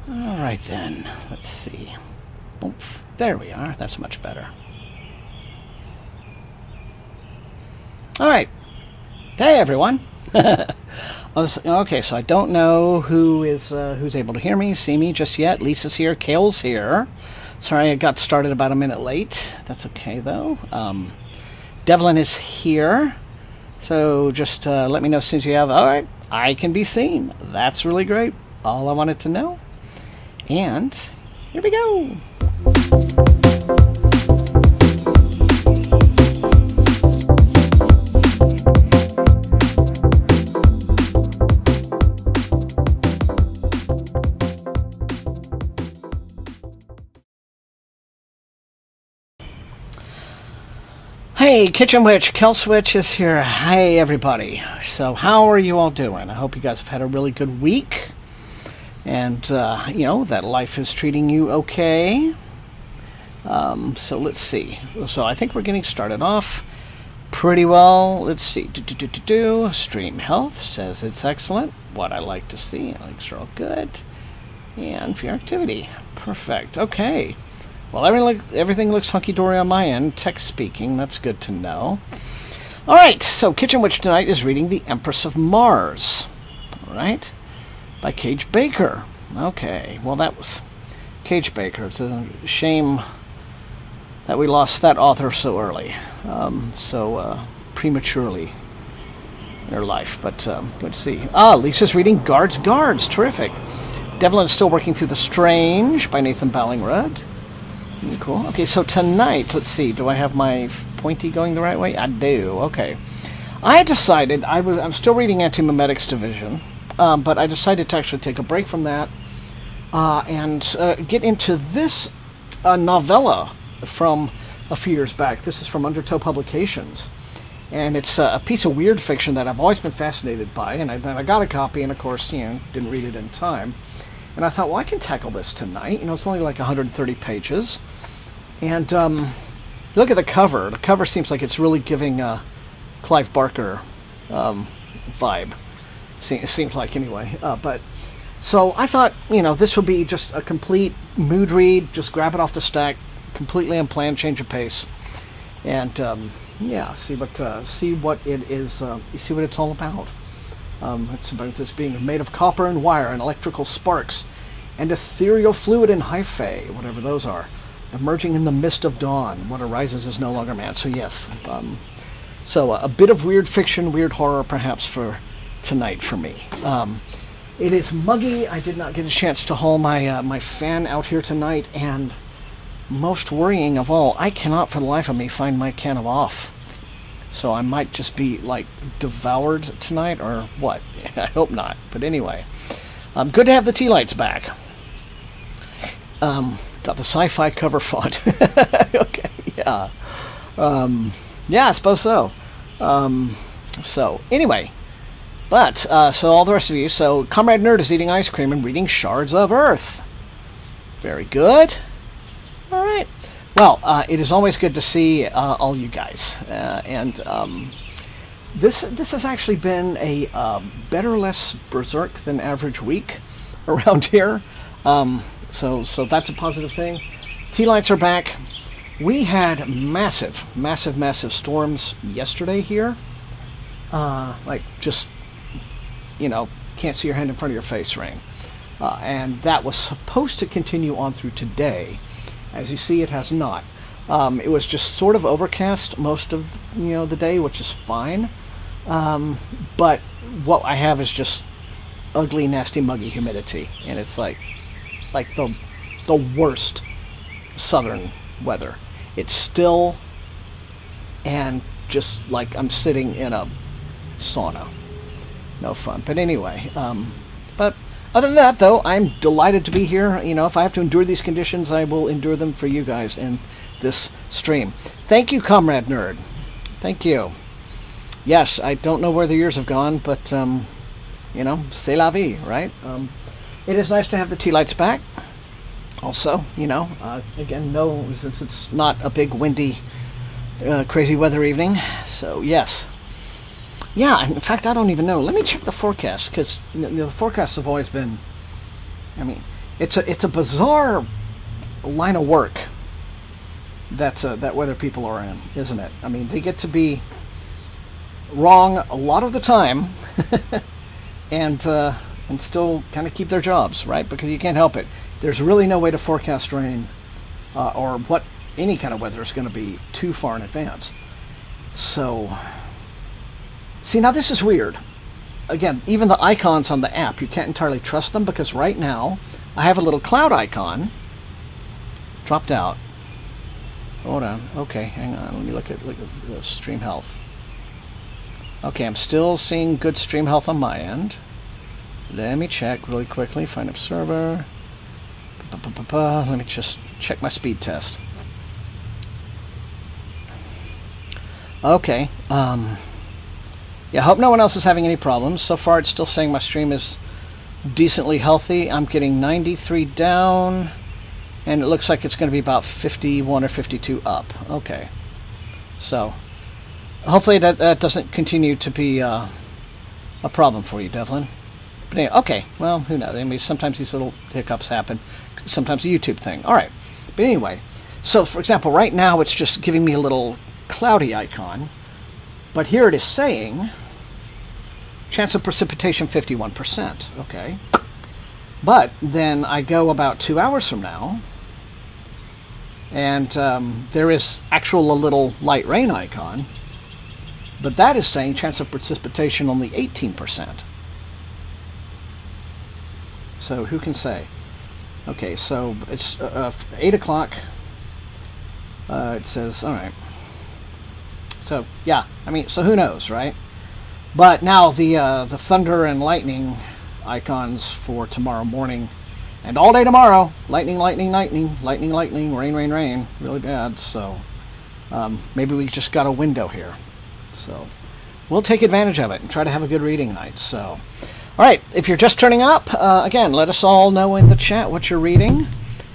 All right then, let's see. Oof, there we are. That's much better. All right. Hey, everyone. Okay, so I don't know who's able to hear me, see me just yet. Lisa's here. Kale's here. Sorry, I got started about a minute late. That's okay, though. Devlin is here. So just let me know as soon as you have. All right, I can be seen. That's really great. All I wanted to know. And here we go. Hey, Kitchen Witch, Kelswitch is here. Hey, everybody. So how are you all doing? I hope you guys have had a really good week. And, that life is treating you okay. So let's see. So I think we're getting started off pretty well. Let's see. Stream Health says it's excellent. What I like to see. Links are all good. And for your activity. Perfect. Okay. Well, everything looks hunky-dory on my end. Text speaking. That's good to know. All right. So Kitchen Witch tonight is reading The Empress of Mars. All right. By Cage Baker. Okay, well that was Cage Baker. It's a shame that we lost that author so early, so prematurely in her life. But let's see. Lisa's reading Guards. Terrific. Devlin is still working through The Strange by Nathan Ballingrud. Cool. Okay, so tonight, let's see. Do I have my pointy going the right way? I do. Okay. I had decided I'm still reading Anti-Memetics Division. But I decided to actually take a break from that and get into this novella from a few years back. This is from Undertow Publications. And it's a piece of weird fiction that I've always been fascinated by. And I got a copy and, of course, didn't read it in time. And I thought, well, I can tackle this tonight. It's only like 130 pages. And look at the cover. The cover seems like it's really giving Clive Barker vibe. It seems like anyway. But so I thought, this would be just a complete mood read. Just grab it off the stack, completely unplanned, change of pace, and see what it is. See what it's all about. It's about this being made of copper and wire and electrical sparks and ethereal fluid and hyphae, whatever those are, emerging in the mist of dawn. What arises is no longer man. So yes, a bit of weird fiction, weird horror, perhaps for tonight for me. It is muggy. I did not get a chance to haul my fan out here tonight, and most worrying of all, I cannot for the life of me find my can of off. So I might just be devoured tonight, or what? I hope not. But anyway, good to have the tea lights back. Got the sci-fi cover font. Okay, yeah. I suppose so. So anyway. But, so all the rest of you, so Comrade Nerd is eating ice cream and reading Shards of Earth. Very good. All right. Well, it is always good to see all you guys. This has actually been a better, less berserk than average week around here. So that's a positive thing. Tea lights are back. We had massive storms yesterday here. Can't see your hand in front of your face rain. And that was supposed to continue on through today. As you see, it has not. It was just sort of overcast most of the day, which is fine. But what I have is just ugly, nasty, muggy humidity. And it's like the worst southern weather. It's still and just like I'm sitting in a sauna. No fun. But anyway, but other than that, though, I'm delighted to be here. If I have to endure these conditions, I will endure them for you guys in this stream. Thank you, Comrade Nerd. Thank you. Yes, I don't know where the years have gone, but, c'est la vie, right? It is nice to have the tea lights back. Also, again, no, since it's not a big, windy, crazy weather evening. So, yes. Yeah, in fact, I don't even know. Let me check the forecast, because the forecasts have always been, it's a bizarre line of work that weather people are in, isn't it? I mean, they get to be wrong a lot of the time, and still kind of keep their jobs, right? Because you can't help it. There's really no way to forecast rain or what any kind of weather is going to be too far in advance. So, see, now this is weird. Again, even the icons on the app, you can't entirely trust them, because right now I have a little cloud icon dropped out. Hold on. Okay, hang on. Let me look at the stream health. Okay, I'm still seeing good stream health on my end. Let me check really quickly. Find observer. Let me just check my speed test. Okay. Yeah, I hope no one else is having any problems. So far, it's still saying my stream is decently healthy. I'm getting 93 down, and it looks like it's going to be about 51 or 52 up. Okay. So, hopefully that doesn't continue to be a problem for you, Devlin. But anyway, okay, well, who knows? I mean, sometimes these little hiccups happen. Sometimes a YouTube thing. All right. But anyway, so for example, right now it's just giving me a little cloudy icon. But here it is saying, chance of precipitation 51%. Okay. But then I go about 2 hours from now, and there is actual a little light rain icon. But that is saying chance of precipitation only 18%. So who can say? Okay, so it's 8 o'clock. It says, all right. So, yeah, I mean, so who knows, right? But now the thunder and lightning icons for tomorrow morning and all day tomorrow, lightning, lightning, lightning, lightning, lightning, rain, rain, rain, really bad. So maybe we just got a window here. So we'll take advantage of it and try to have a good reading night. So, all right, if you're just turning up, again, let us all know in the chat what you're reading,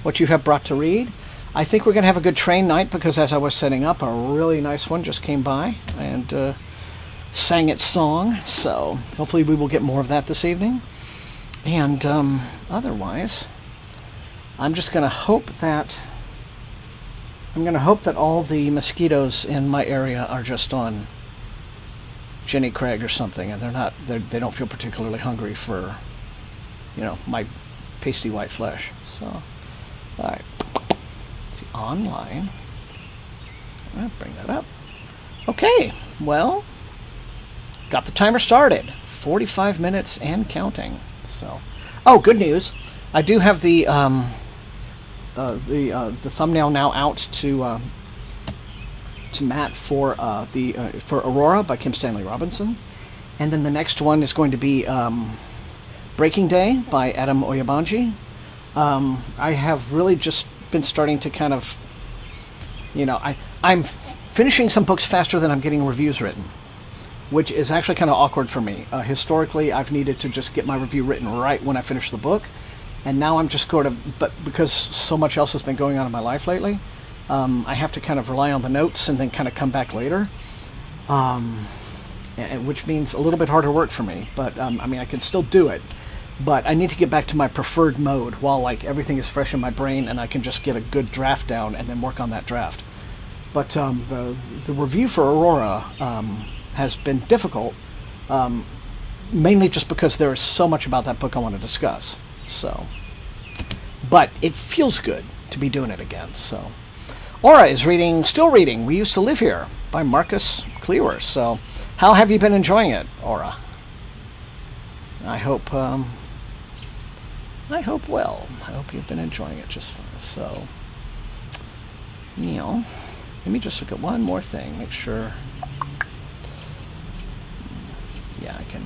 what you have brought to read. I think we're going to have a good train night, because as I was setting up, a really nice one just came by and sang its song. So hopefully we will get more of that this evening. And otherwise, I'm just going to hope that all the mosquitoes in my area are just on Jenny Craig or something, and they don't feel particularly hungry for, my pasty white flesh. So, all right, let's see, online. I'll bring that up. Okay, well, got the timer started. 45 minutes and counting. So, oh, good news! I do have the thumbnail now out to Matt for Aurora by Kim Stanley Robinson, and then the next one is going to be Breaking Day by Adam Oyabanji. I have really just been starting to kind of, I'm finishing some books faster than I'm getting reviews written, which is actually kind of awkward for me. Historically, I've needed to just get my review written right when I finish the book, and now I'm just but because so much else has been going on in my life lately, I have to kind of rely on the notes and then kind of come back later, which means a little bit harder work for me. But I can still do it, but I need to get back to my preferred mode while everything is fresh in my brain and I can just get a good draft down and then work on that draft. But the review for Aurora has been difficult, mainly just because there is so much about that book I want to discuss. So, but it feels good to be doing it again. So, Aura is still reading We Used to Live Here by Marcus Cleaver. So, how have you been enjoying it, Aura? I hope well. I hope you've been enjoying it just fine. So, let me just look at one more thing, make sure. Yeah, I can.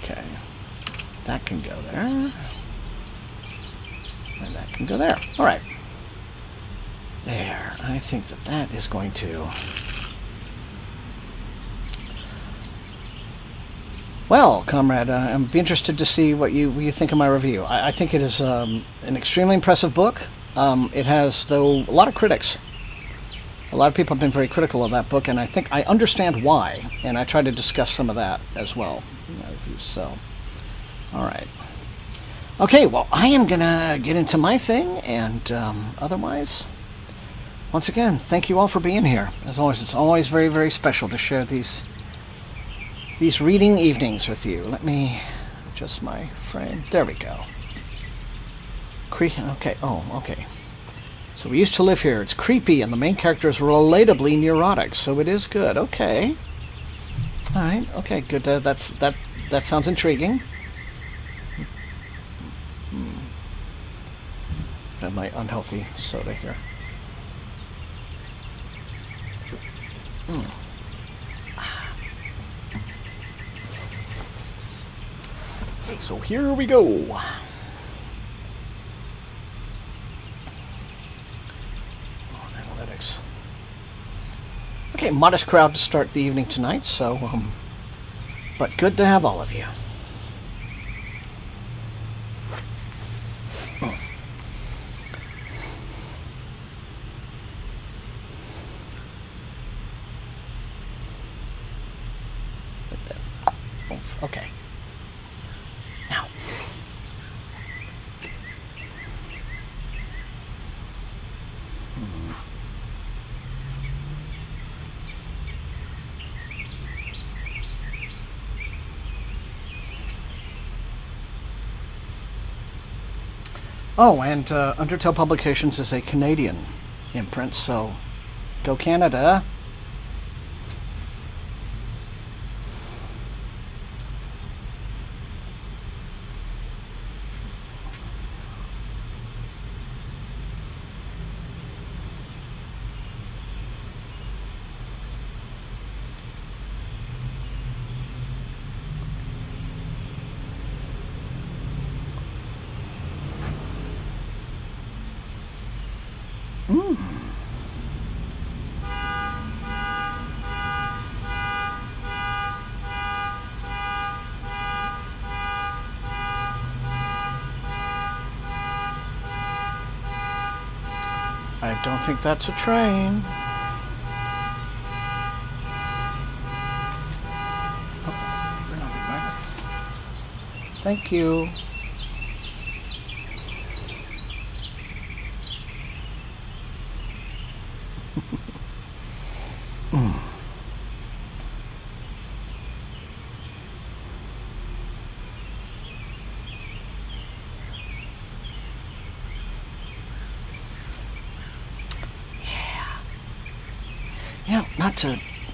Okay. That can go there. And that can go there. All right. There. I think that is going to... Well, comrade, I'd be interested to see what you think of my review. I think it is an extremely impressive book. It has, though, a lot of critics. A lot of people have been very critical of that book, and I think I understand why, and I try to discuss some of that as well in my reviews. So, all right. Okay, well, I am going to get into my thing, and otherwise, once again, thank you all for being here. As always, it's always very, very special to share these reading evenings with you. Let me adjust my frame. There we go. Okay, okay. So we used to live here. It's creepy, and the main character is relatably neurotic, so it is good. Okay. All right. Okay. Good. That sounds intriguing. Got my unhealthy soda here. Okay, so here we go. Okay, modest crowd to start the evening tonight, so, but good to have all of you. Okay. Now. Oh, and Undertale Publications is a Canadian imprint, so go Canada. I don't think that's a train. Thank you.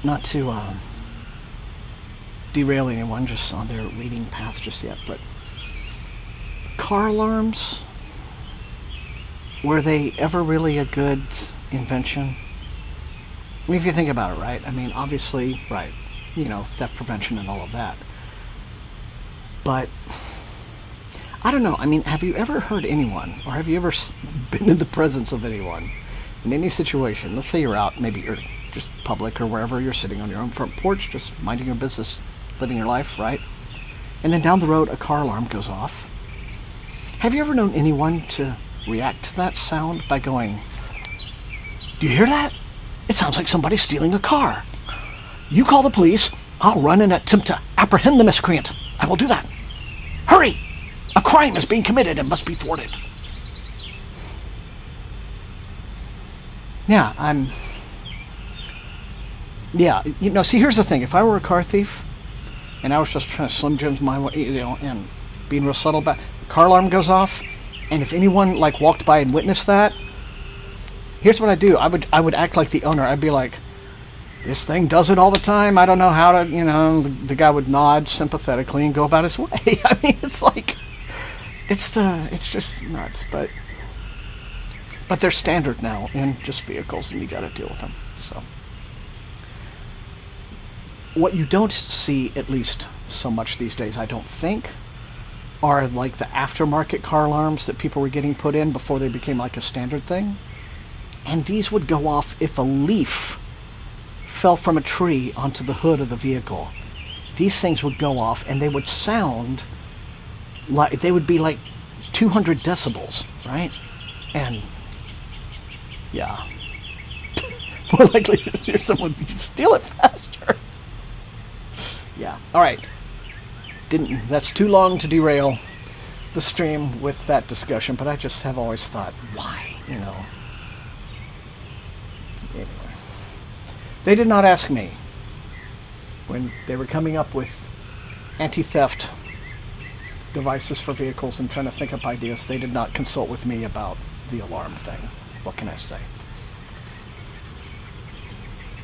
Not to derail anyone just on their reading path just yet, but car alarms, were they ever really a good invention? I mean, if you think about it, right? I mean, obviously, right, theft prevention and all of that. But I don't know. I mean, have you ever heard anyone, or have you ever been in the presence of anyone in any situation? Let's say you're out, maybe you're just public or wherever, you're sitting on your own front porch, just minding your business, living your life, right? And then down the road, a car alarm goes off. Have you ever known anyone to react to that sound by going, "Do you hear that? It sounds like somebody's stealing a car. You call the police. I'll run and attempt to apprehend the miscreant. I will do that. Hurry! A crime is being committed and must be thwarted." Yeah, see, here's the thing. If I were a car thief, and I was just trying to Slim Jims my way, and being real subtle about, the car alarm goes off, and if anyone, walked by and witnessed that, here's what I'd do. I would act like the owner. I'd be like, "This thing does it all the time. I don't know how to," the guy would nod sympathetically and go about his way. I mean, it's just nuts, but they're standard now in just vehicles, and you got to deal with them, so. What you don't see, at least so much these days, I don't think, are the aftermarket car alarms that people were getting put in before they became a standard thing. And these would go off if a leaf fell from a tree onto the hood of the vehicle. These things would go off, and they would sound like, they would be 200 decibels, right? And yeah. More likely to hear someone steal it faster. Yeah. All right. That's too long to derail the stream with that discussion, but I just have always thought, why? Anyway. They did not ask me when they were coming up with anti-theft devices for vehicles and trying to think up ideas. They did not consult with me about the alarm thing. What can I say?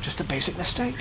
Just a basic mistake.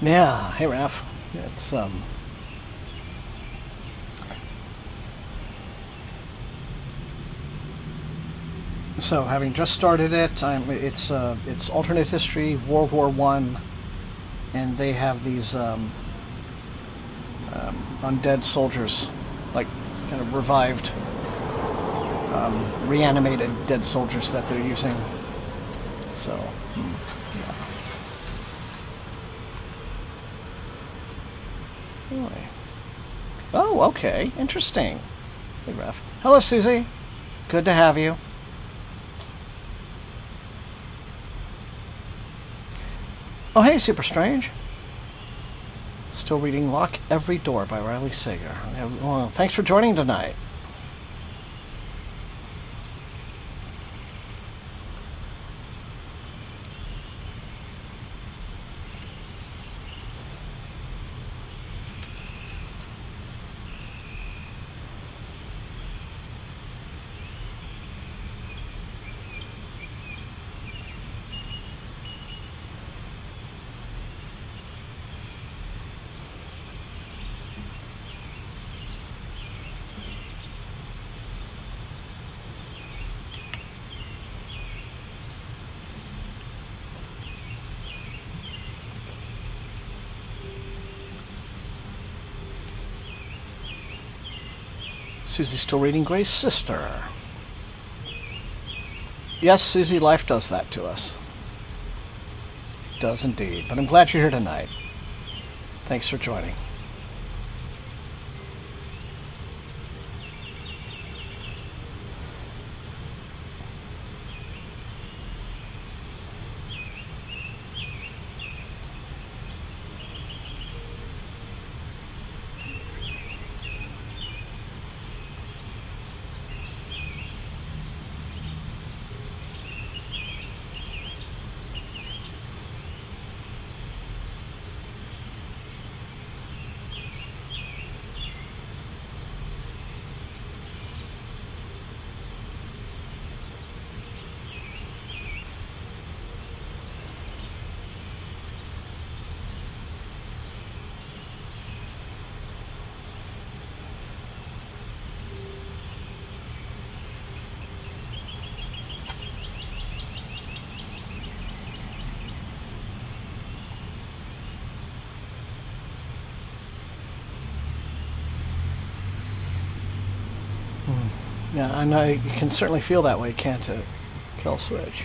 Yeah, hey Raph. It's so having just started it, it's alternate history, World War I, and they have these undead soldiers, like kind of revived, reanimated dead soldiers that they're using. So, yeah. Really? Oh, okay. Interesting. Hey, Ref. Hello, Susie. Good to have you. Oh, hey, Super Strange. Still reading Lock Every Door by Riley Sager. Well, thanks for joining tonight. Susie's still reading Gray's Sister. Yes, Susie, life does that to us. It does indeed. But I'm glad you're here tonight. Thanks for joining. Yeah, and I can certainly feel that way, can't it? Kill switch.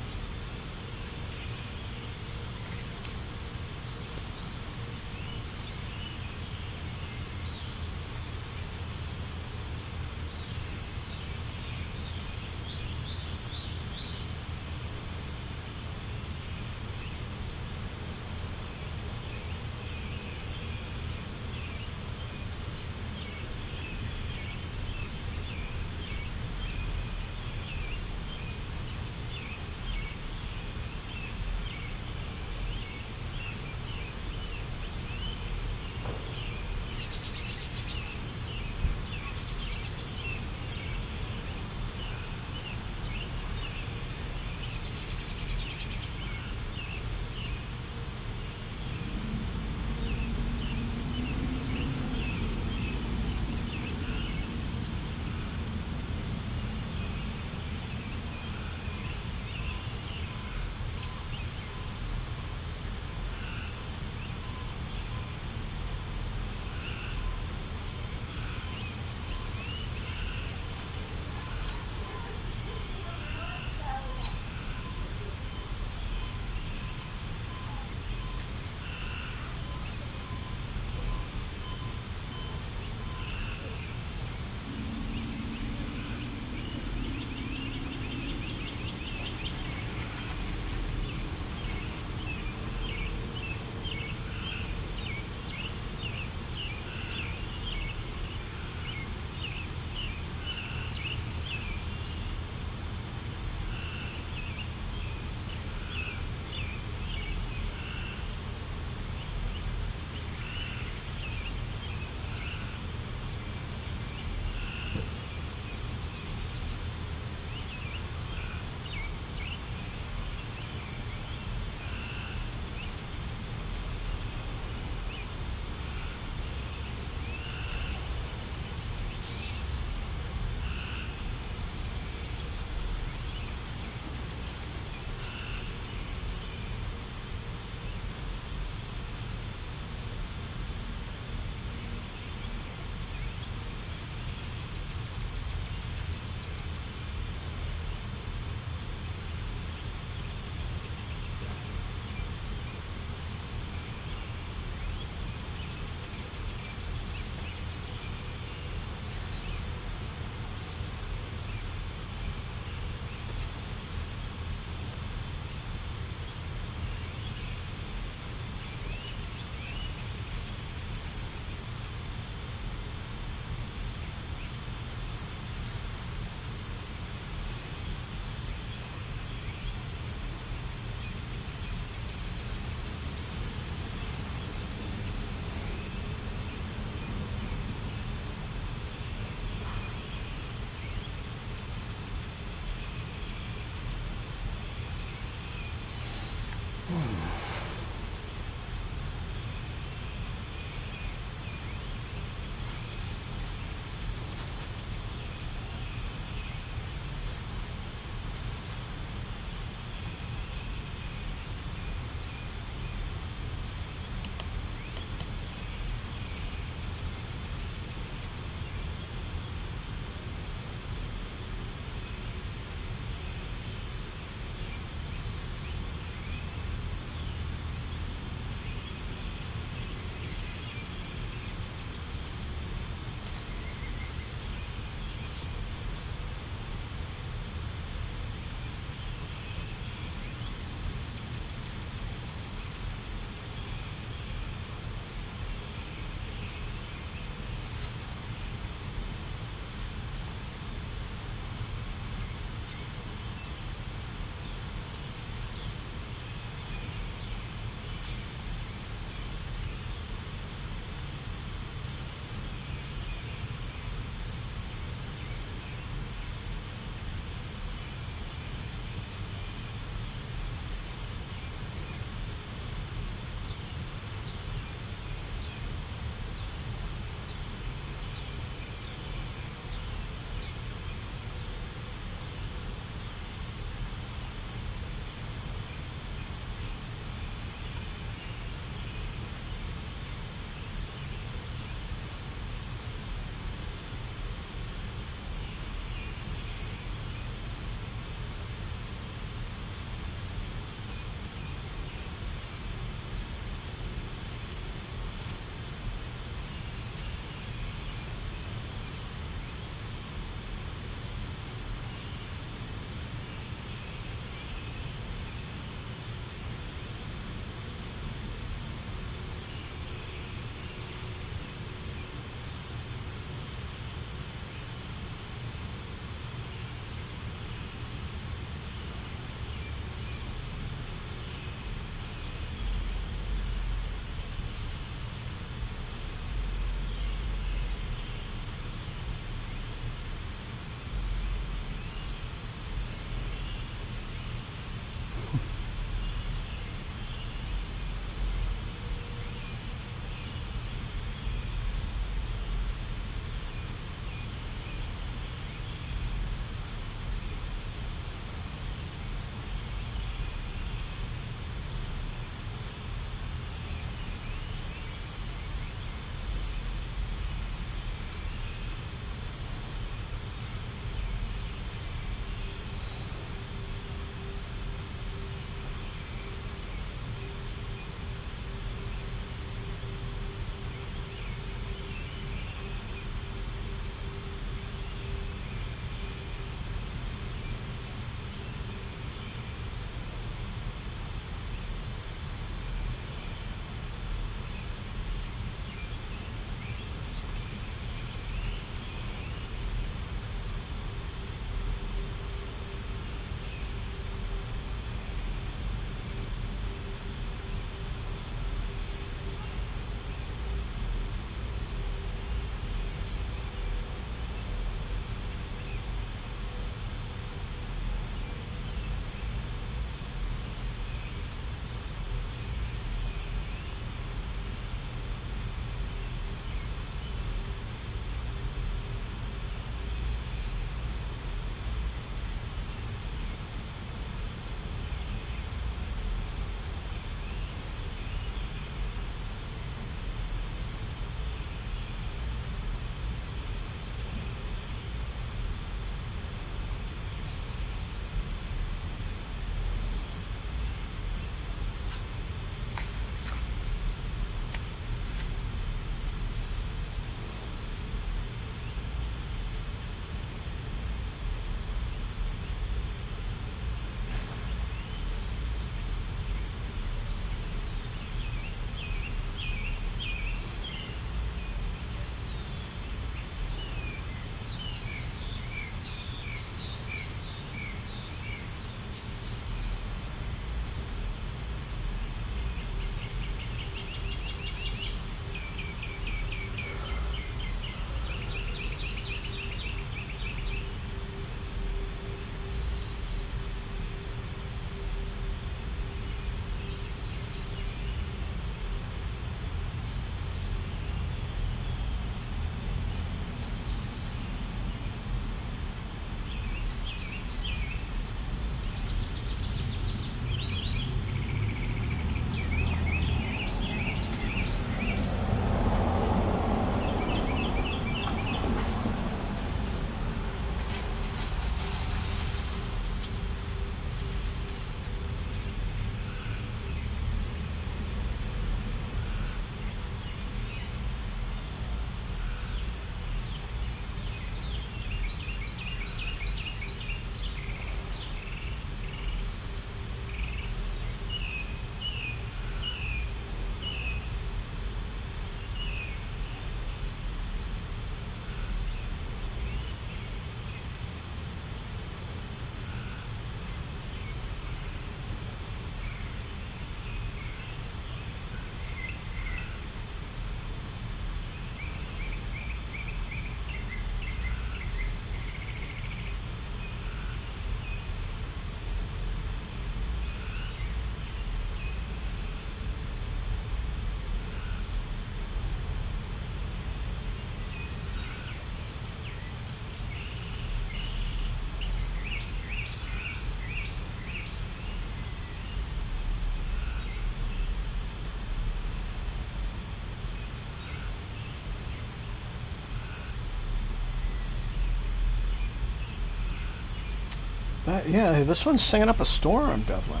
Yeah, this one's singing up a storm, Devlin.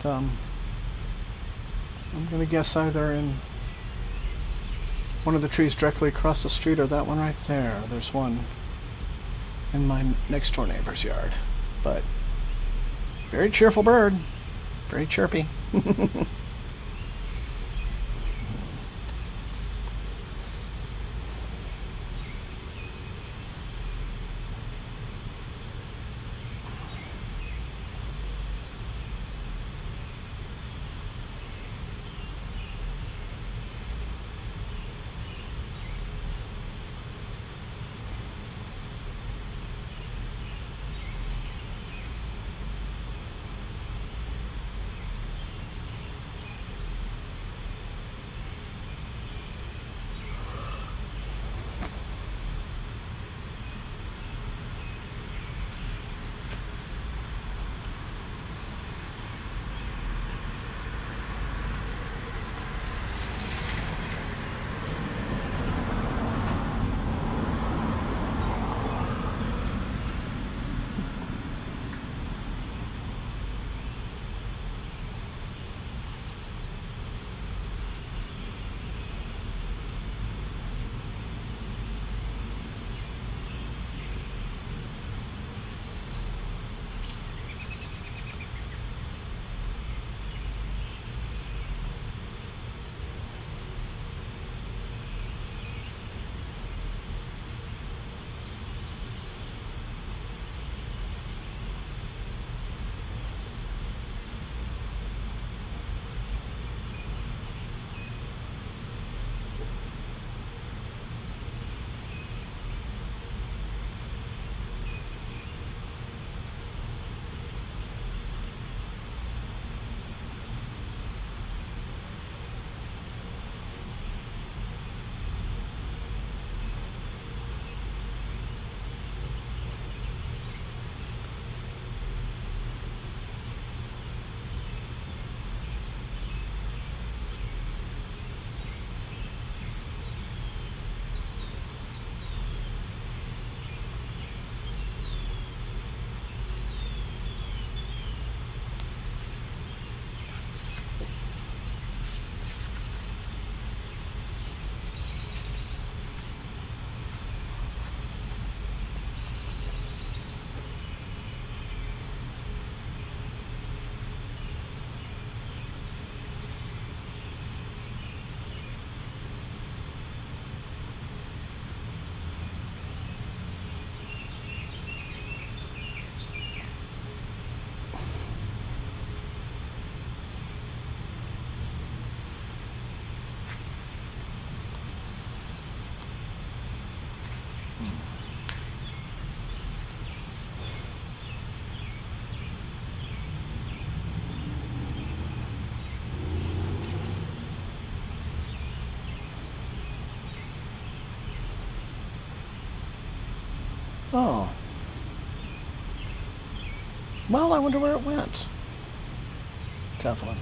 I'm gonna guess either in one of the trees directly across the street or that one right there. There's one in my next door neighbor's yard. But very cheerful bird. Very chirpy. Oh. Well, I wonder where it went. Tough one.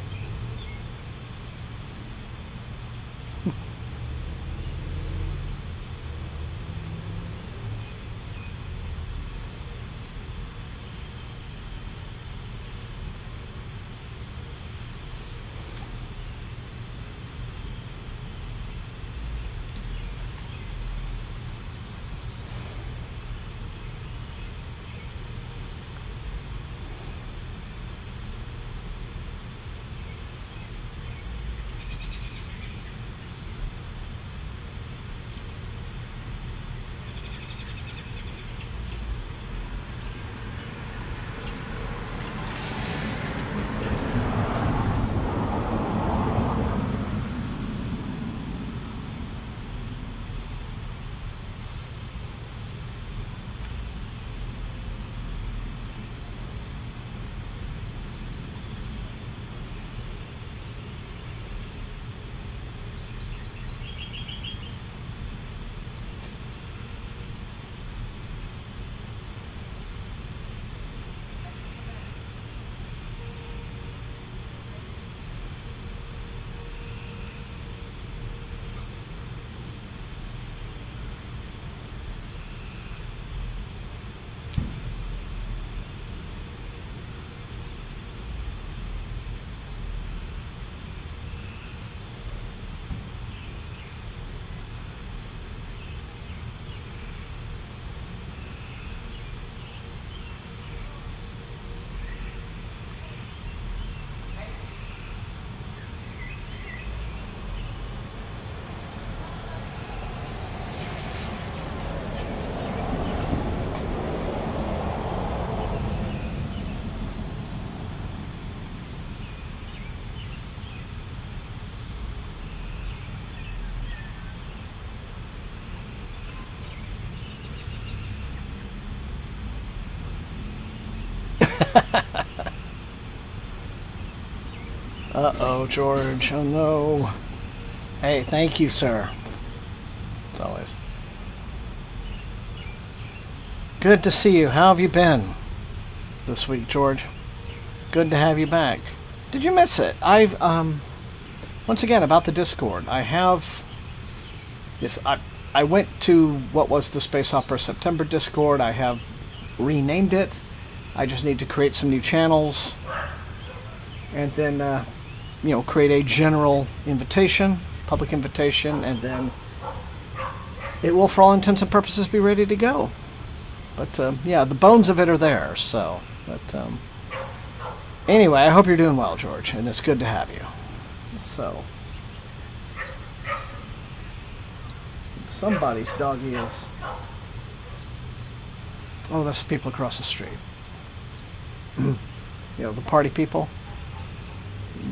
Uh-oh, George. Oh, no. Hey, thank you, sir. As always. Good to see you. How have you been this week, George? Good to have you back. Did you miss it? I've, once again, about the Discord. I have... Yes, I went to what was the Space Opera September Discord. I have renamed it. I just need to create some new channels. And then, create a general invitation, public invitation, and then it will, for all intents and purposes, be ready to go. But, yeah, the bones of it are there, so... But, anyway, I hope you're doing well, George, and it's good to have you. So... Somebody's doggy is... Oh, that's people across the street. The party people.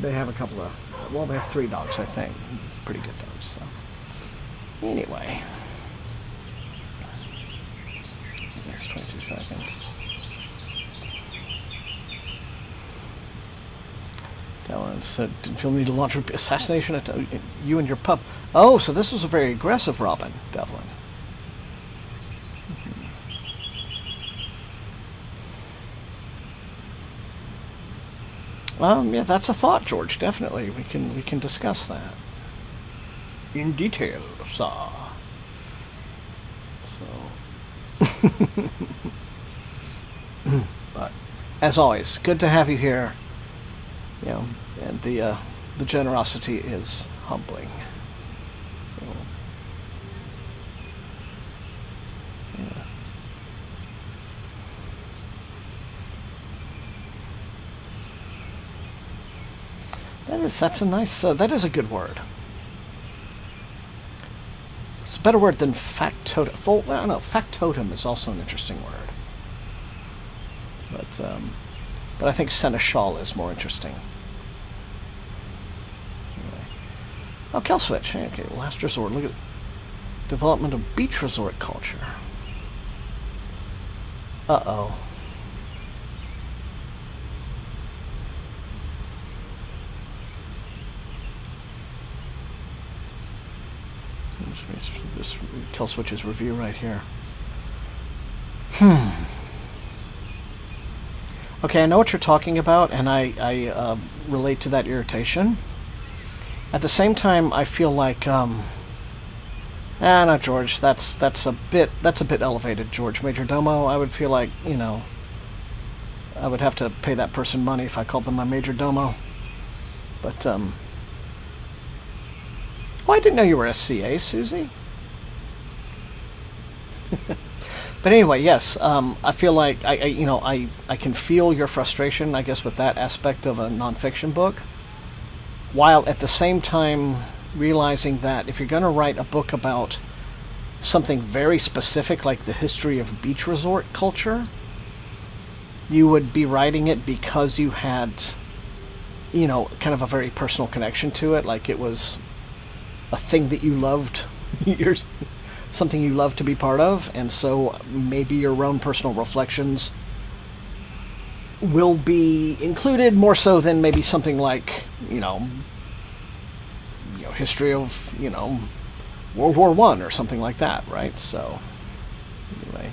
They have a couple of... Well, they have 3 dogs, I think. Pretty good dogs, so... Anyway... Next 22 seconds. Dylan said, didn't feel the need to launch an assassination at you and your pup. Oh, so this was a very aggressive Robin, Devlin. Yeah, that's a thought, George. Definitely, we can discuss that in detail, sir. But as always, good to have you here. And the generosity is humbling. Yeah. That's a nice. That is a good word. It's a better word than factotum. Well, no, factotum is also an interesting word. But I think seneschal is more interesting. Anyway. Oh, kill switch. Okay, last resort. Look at development of beach resort culture. Uh-oh. This kill switch's review right here. Okay, I know what you're talking about, and I relate to that irritation. At the same time, I feel like, no, George, that's a bit elevated, George. Majordomo, I would feel like, I would have to pay that person money if I called them my majordomo. But, oh, I didn't know you were SCA, Susie. But anyway, yes, I feel like I can feel your frustration, I guess, with that aspect of a nonfiction book, while at the same time realizing that if you're going to write a book about something very specific like the history of beach resort culture, you would be writing it because you had, kind of a very personal connection to it, like it was a thing that you loved. Something you love to be part of, and so maybe your own personal reflections will be included more so than maybe something like, history of, World War I or something like that, right? So, anyway.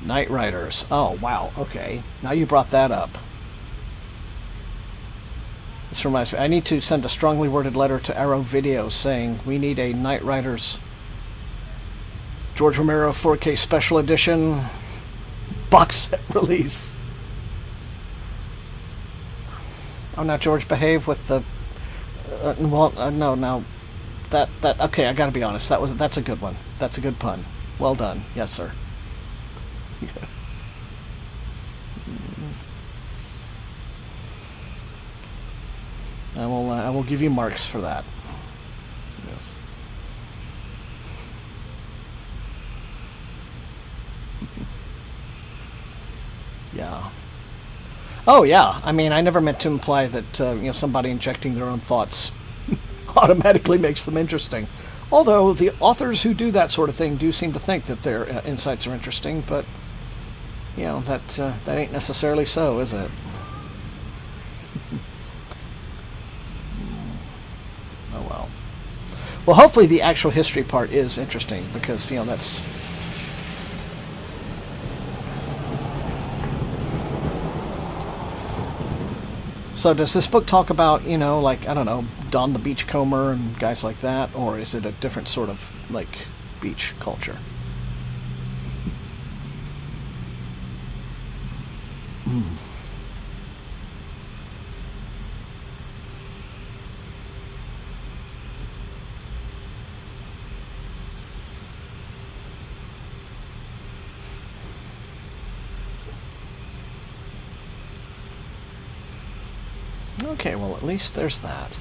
Night Riders. Oh, wow, okay. Now you brought that up. This reminds me, I need to send a strongly worded letter to Arrow Video saying we need a Night Riders George Romero 4K Special Edition box set release. Oh, now George, behave with the... no, that, okay, I gotta be honest, that's a good one. That's a good pun. Well done. Yes, sir. I will give you marks for that. Yes. Yeah. Oh yeah. I mean, I never meant to imply that somebody injecting their own thoughts automatically makes them interesting. Although the authors who do that sort of thing do seem to think that their insights are interesting, but that ain't necessarily so, is it? Oh well. Well, hopefully the actual history part is interesting, because that's. So does this book talk about, like, I don't know, Don the Beachcomber and guys like that, or is it a different sort of, like, beach culture? Okay, well, at least there's that.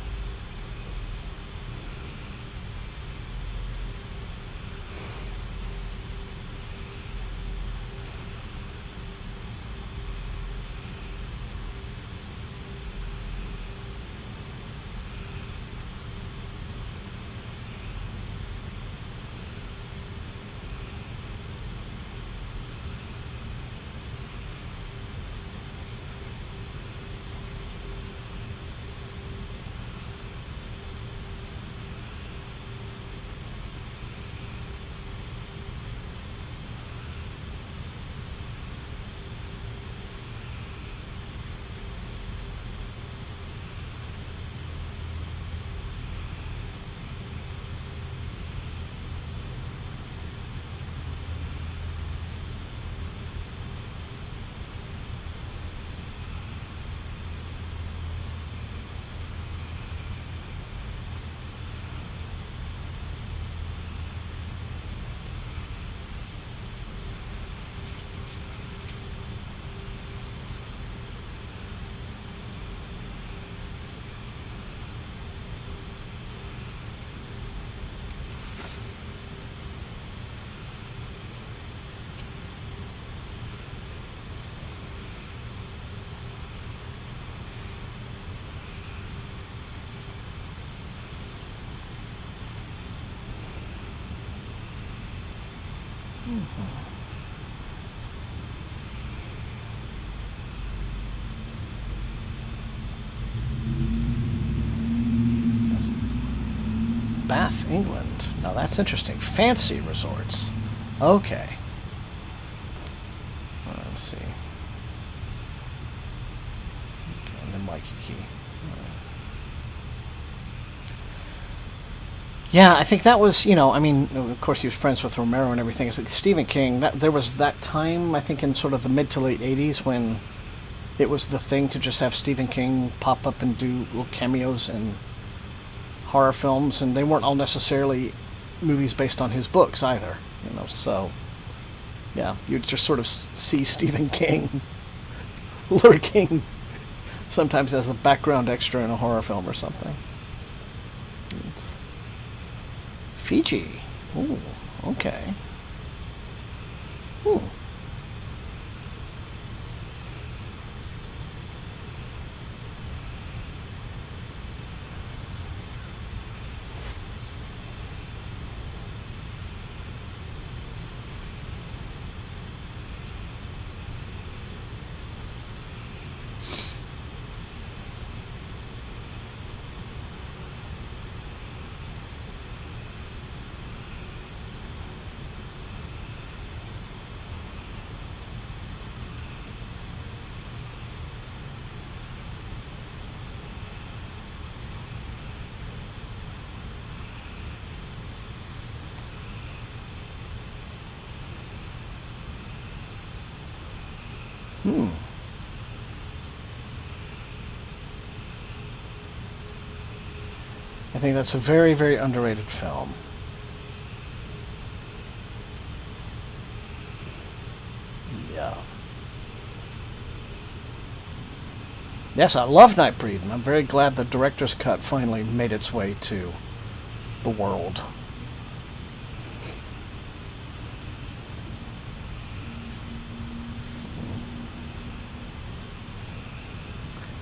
Bath, England. Now that's interesting. Fancy resorts. Okay. Let's see. Okay, and then Waikiki. Yeah, I think that was, of course he was friends with Romero and everything. It's like Stephen King, there was that time, I think, in sort of the mid to late 80s when it was the thing to just have Stephen King pop up and do little cameos in horror films, and they weren't all necessarily movies based on his books either, so, yeah, you'd just sort of see Stephen King lurking sometimes as a background extra in a horror film or something. Fiji. Ooh, okay. Ooh. I think that's a very, very underrated film. Yeah. Yes, I love Nightbreed, and I'm very glad the director's cut finally made its way to the world.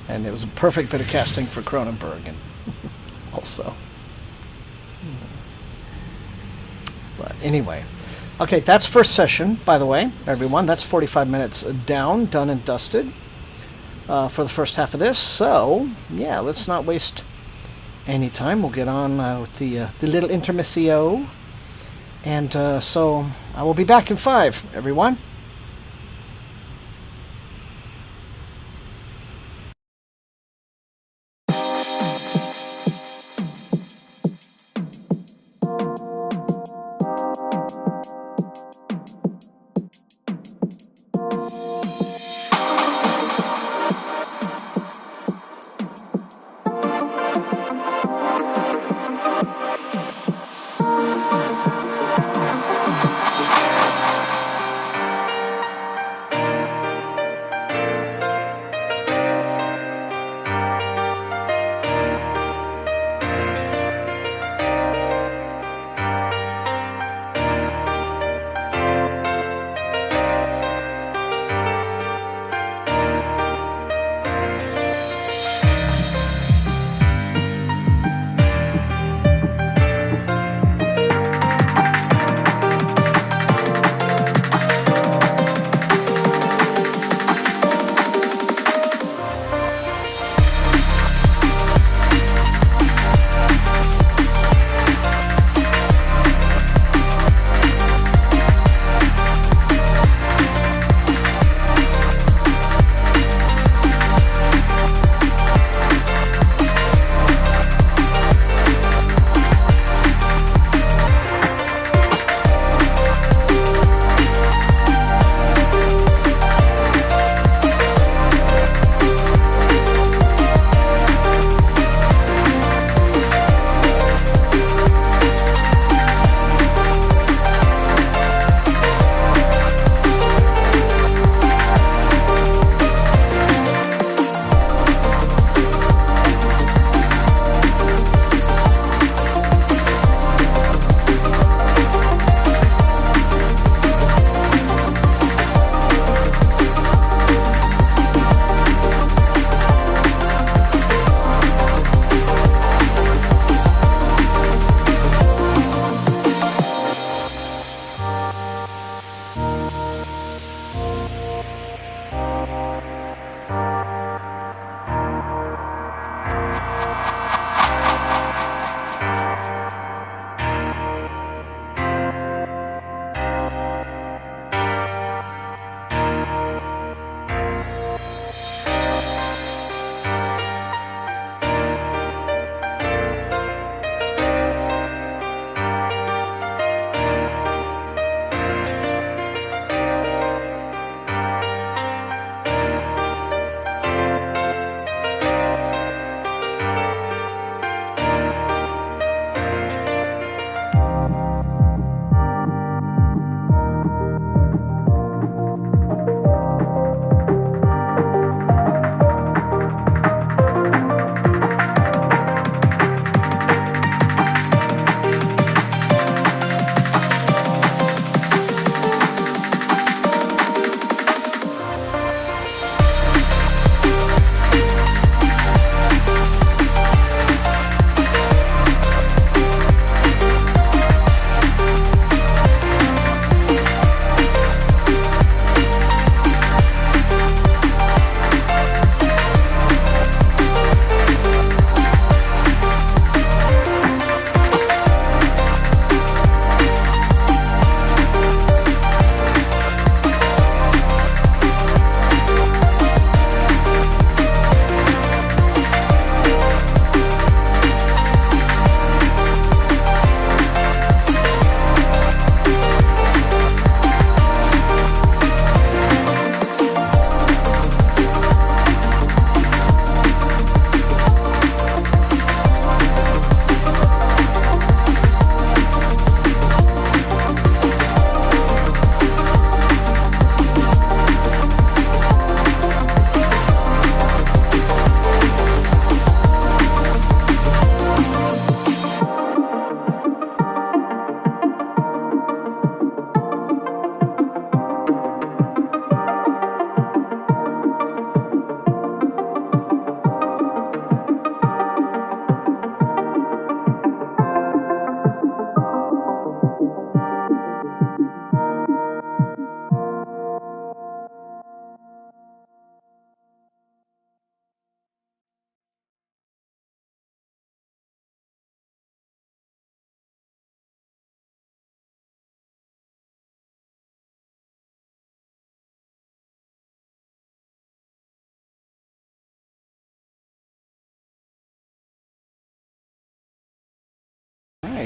And it was a perfect bit of casting for Cronenberg, and also. But anyway. Okay, that's first session, by the way, everyone. That's 45 minutes down, done and dusted for the first half of this. So, yeah, let's not waste any time. We'll get on with the little intermissio. And so I will be back in 5, everyone.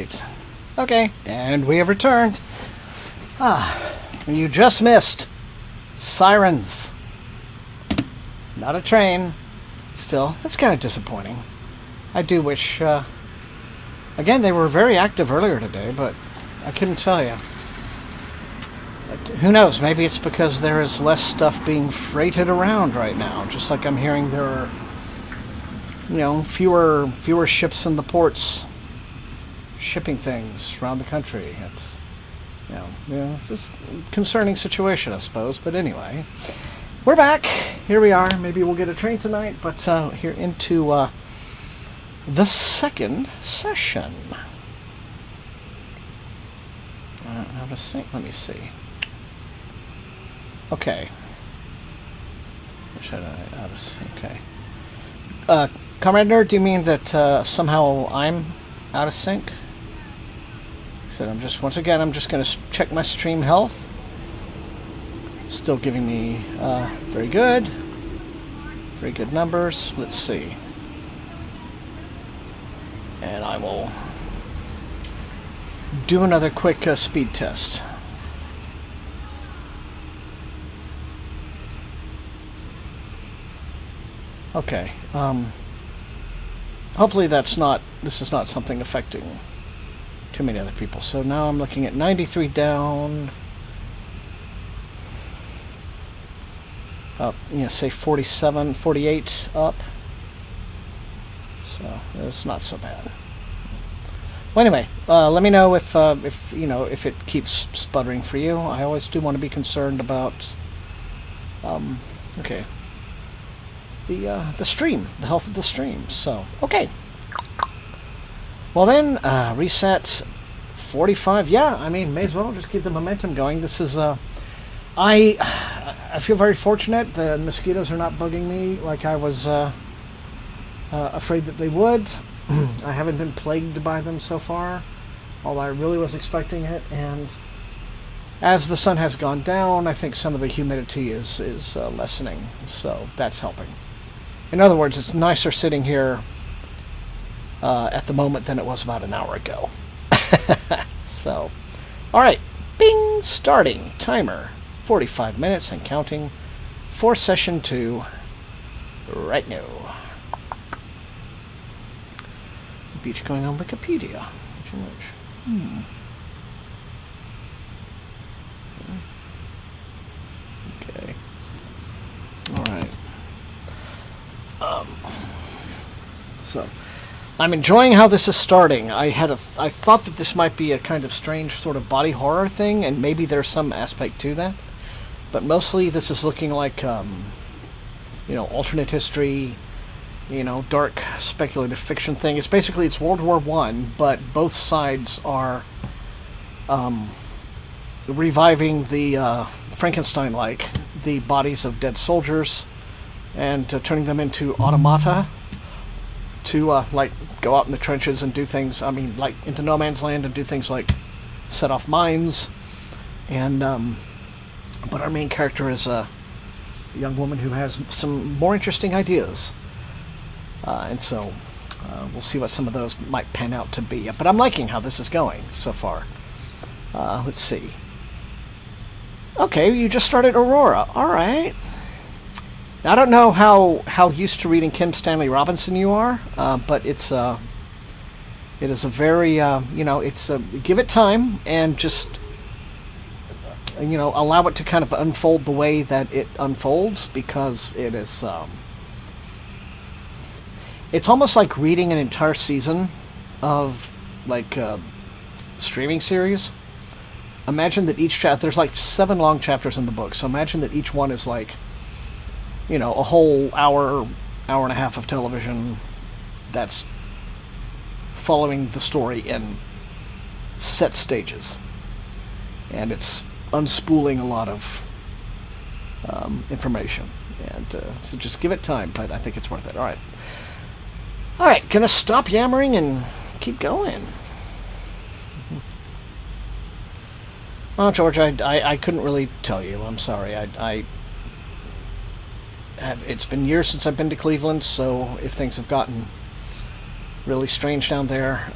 right. Okay, and we have returned. You just missed sirens. Not a train. Still, that's kind of disappointing. I do wish, again, they were very active earlier today, but I couldn't tell you. But who knows, maybe it's because there is less stuff being freighted around right now. Just like I'm hearing there are, fewer ships in the ports shipping things around the country. It's, it's just a concerning situation, I suppose. But anyway, we're back. Here we are. Maybe we'll get a train tonight, but here into the second session. How to sync? Let me see. Okay. Okay. Comrade Nerd, do you mean that somehow I'm out of sync? So I'm just going to check my stream health. Still giving me very good numbers. Let's see. And I will do another quick speed test. Okay. Hopefully this is not something affecting too many other people. So now I'm looking at 93 down. Up, say 47, 48 up. So it's not so bad. Well, anyway, let me know if it keeps sputtering for you. I always do want to be concerned about, the stream, the health of the stream. So okay. Well then, reset 45. Yeah, I mean, may as well just keep the momentum going. This is I feel very fortunate. The mosquitoes are not bugging me like I was afraid that they would. I haven't been plagued by them so far, although I really was expecting it. And as the sun has gone down, I think some of the humidity is lessening, so that's helping. In other words, it's nicer sitting here at the moment than it was about an hour ago. So, all right, bing, starting timer, 45 minutes and counting for session 2 right now. Beach going on Wikipedia. Okay. All right. So, I'm enjoying how this is starting. I thought that this might be a kind of strange sort of body horror thing, and maybe there's some aspect to that. But mostly this is looking like, alternate history, dark speculative fiction thing. It's World War I, but both sides are reviving the Frankenstein-like, the bodies of dead soldiers, and turning them into automata to go out in the trenches and do things. I mean, like into no man's land and do things like set off mines. And but our main character is a young woman who has some more interesting ideas. And so we'll see what some of those might pan out to be. But I'm liking how this is going so far. Let's see. Okay, you just started Aurora. All right. Now, I don't know how used to reading Kim Stanley Robinson you are, but it is a very, give it time and just, allow it to kind of unfold the way that it unfolds, because it is, it's almost like reading an entire season of, streaming series. Imagine that each there's 7 long chapters in the book, so imagine that each one is a whole hour and a half of television that's following the story in set stages. And it's unspooling a lot of information. And so just give it time, but I think it's worth it. All right, gonna stop yammering and keep going. Well, George, I couldn't really tell you. I'm sorry. It's been years since I've been to Cleveland, so if things have gotten really strange down there,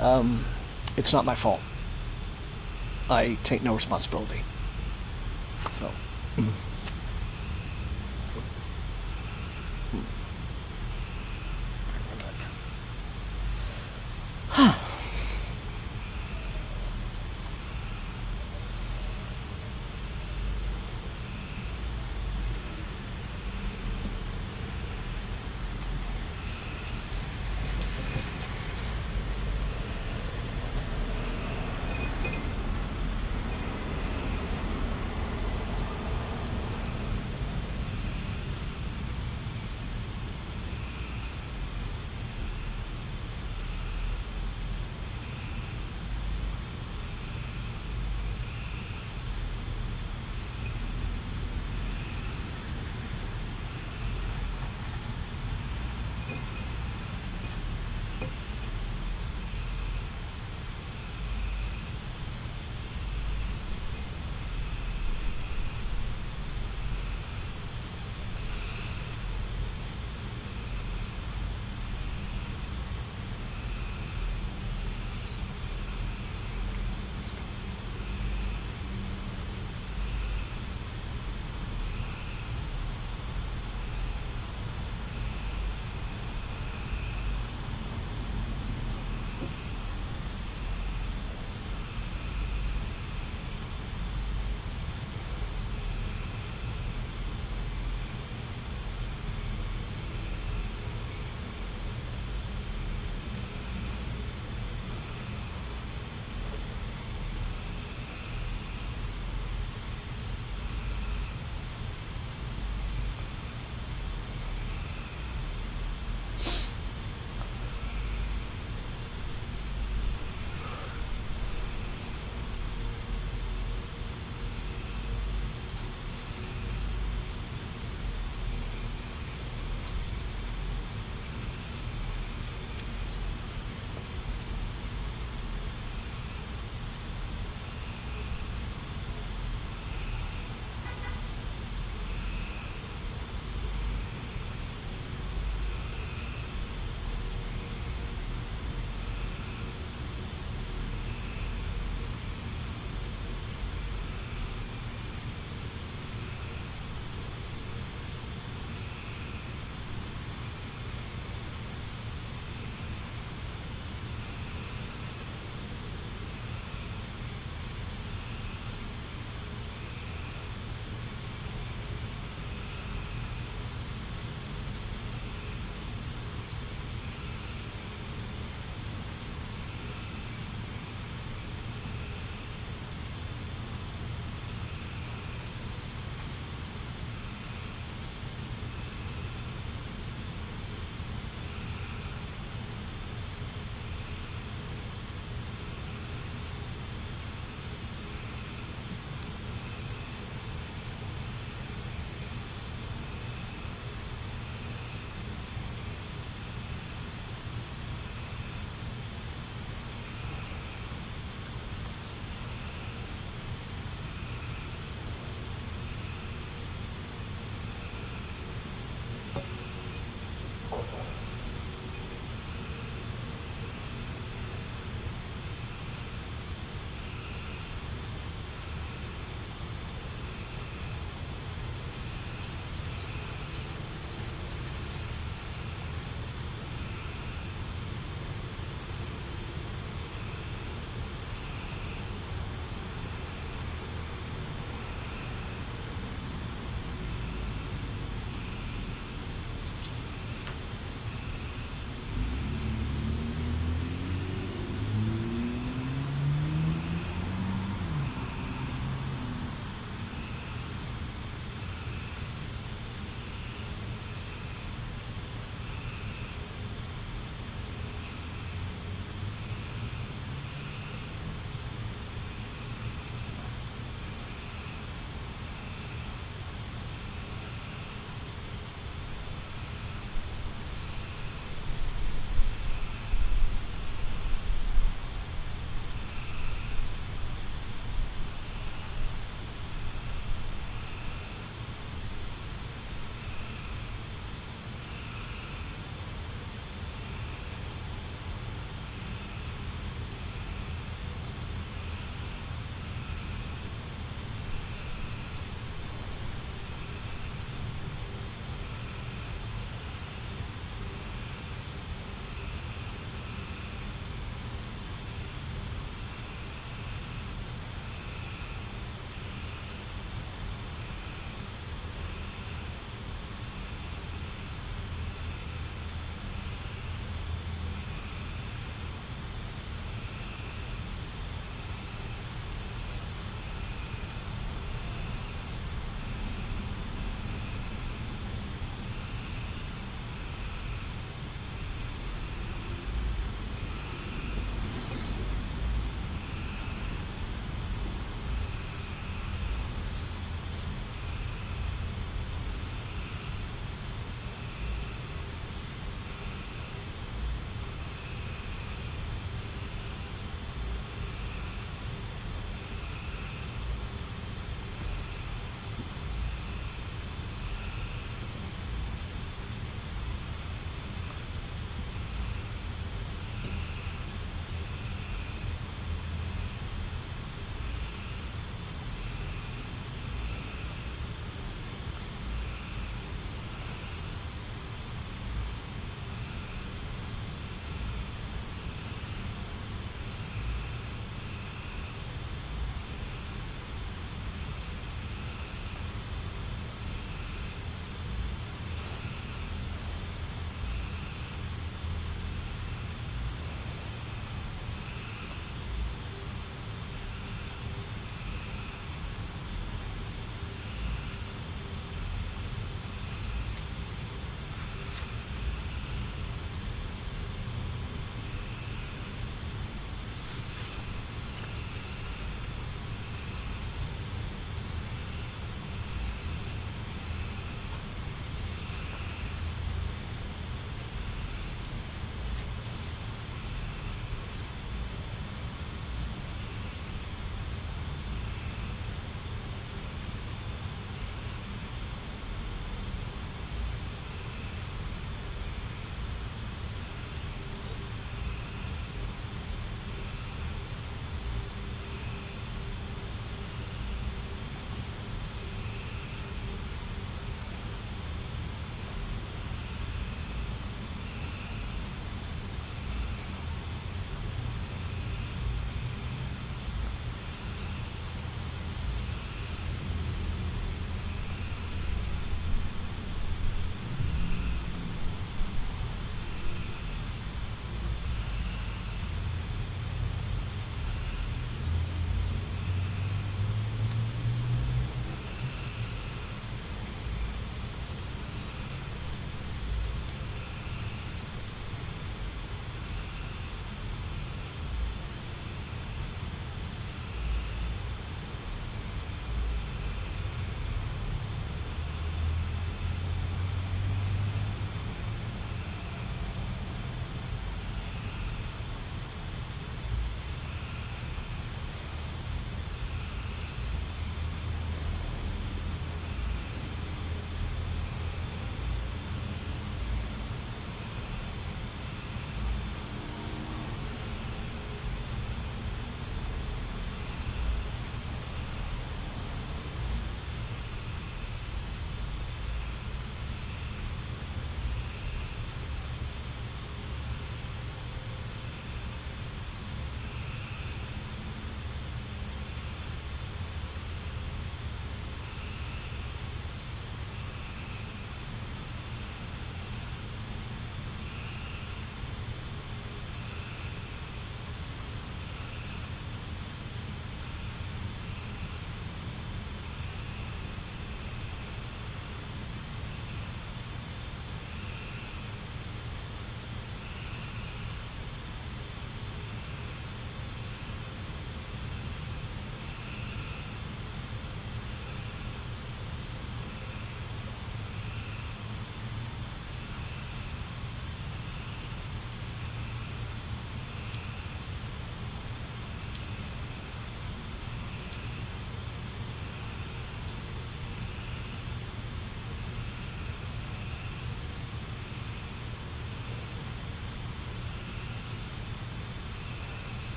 It's not my fault. I take no responsibility. So.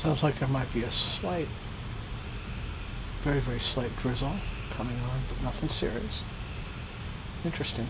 Sounds like there might be a slight, very, very slight drizzle coming on, but nothing serious. Interesting.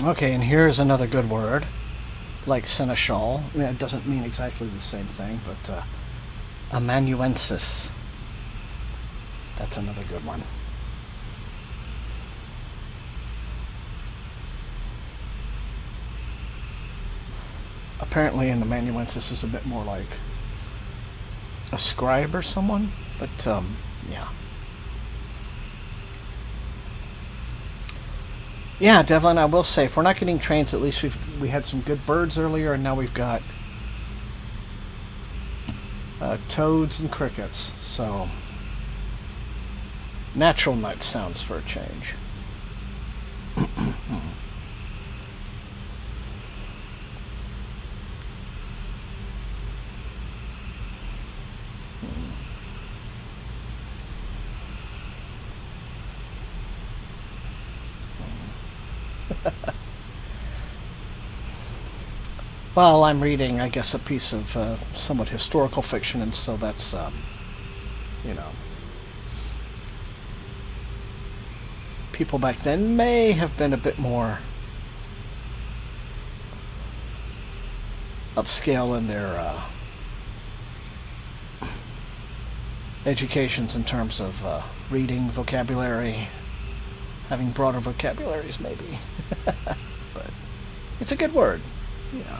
Okay, and here's another good word, like seneschal. I mean, it doesn't mean exactly the same thing, but amanuensis. That's another good one. Apparently an amanuensis is a bit more like a scribe or someone, but yeah. Yeah, Devlin, I will say, if we're not getting trains, at least we had some good birds earlier, and now we've got toads and crickets. So, natural night sounds for a change. Well, I'm reading, I guess, a piece of somewhat historical fiction, and so that's, you know, people back then may have been a bit more upscale in their educations in terms of reading, vocabulary, having broader vocabularies, maybe. But it's a good word, you know.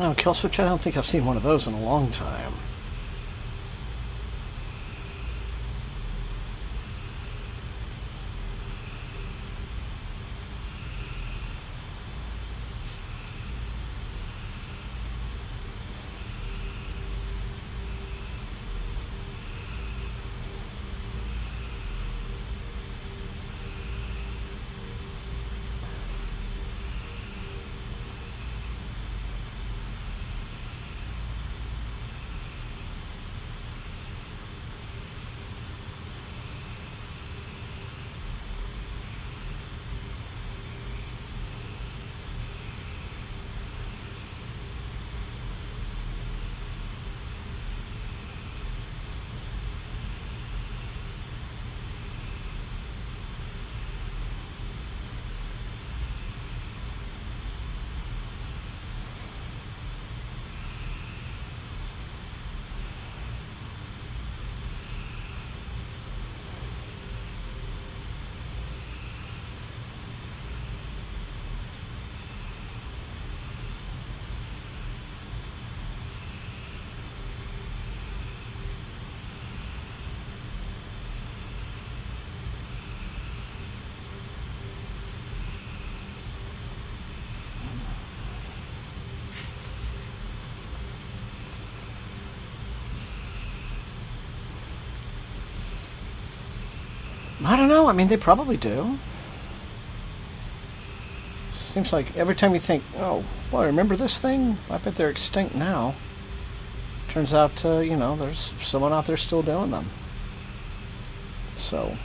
Oh, kill switch, I don't think I've seen one of those in a long time. I don't know. I mean, they probably do. Seems like every time you think, oh, well, remember this thing? I bet they're extinct now. Turns out, you know, there's someone out there still doing them. So.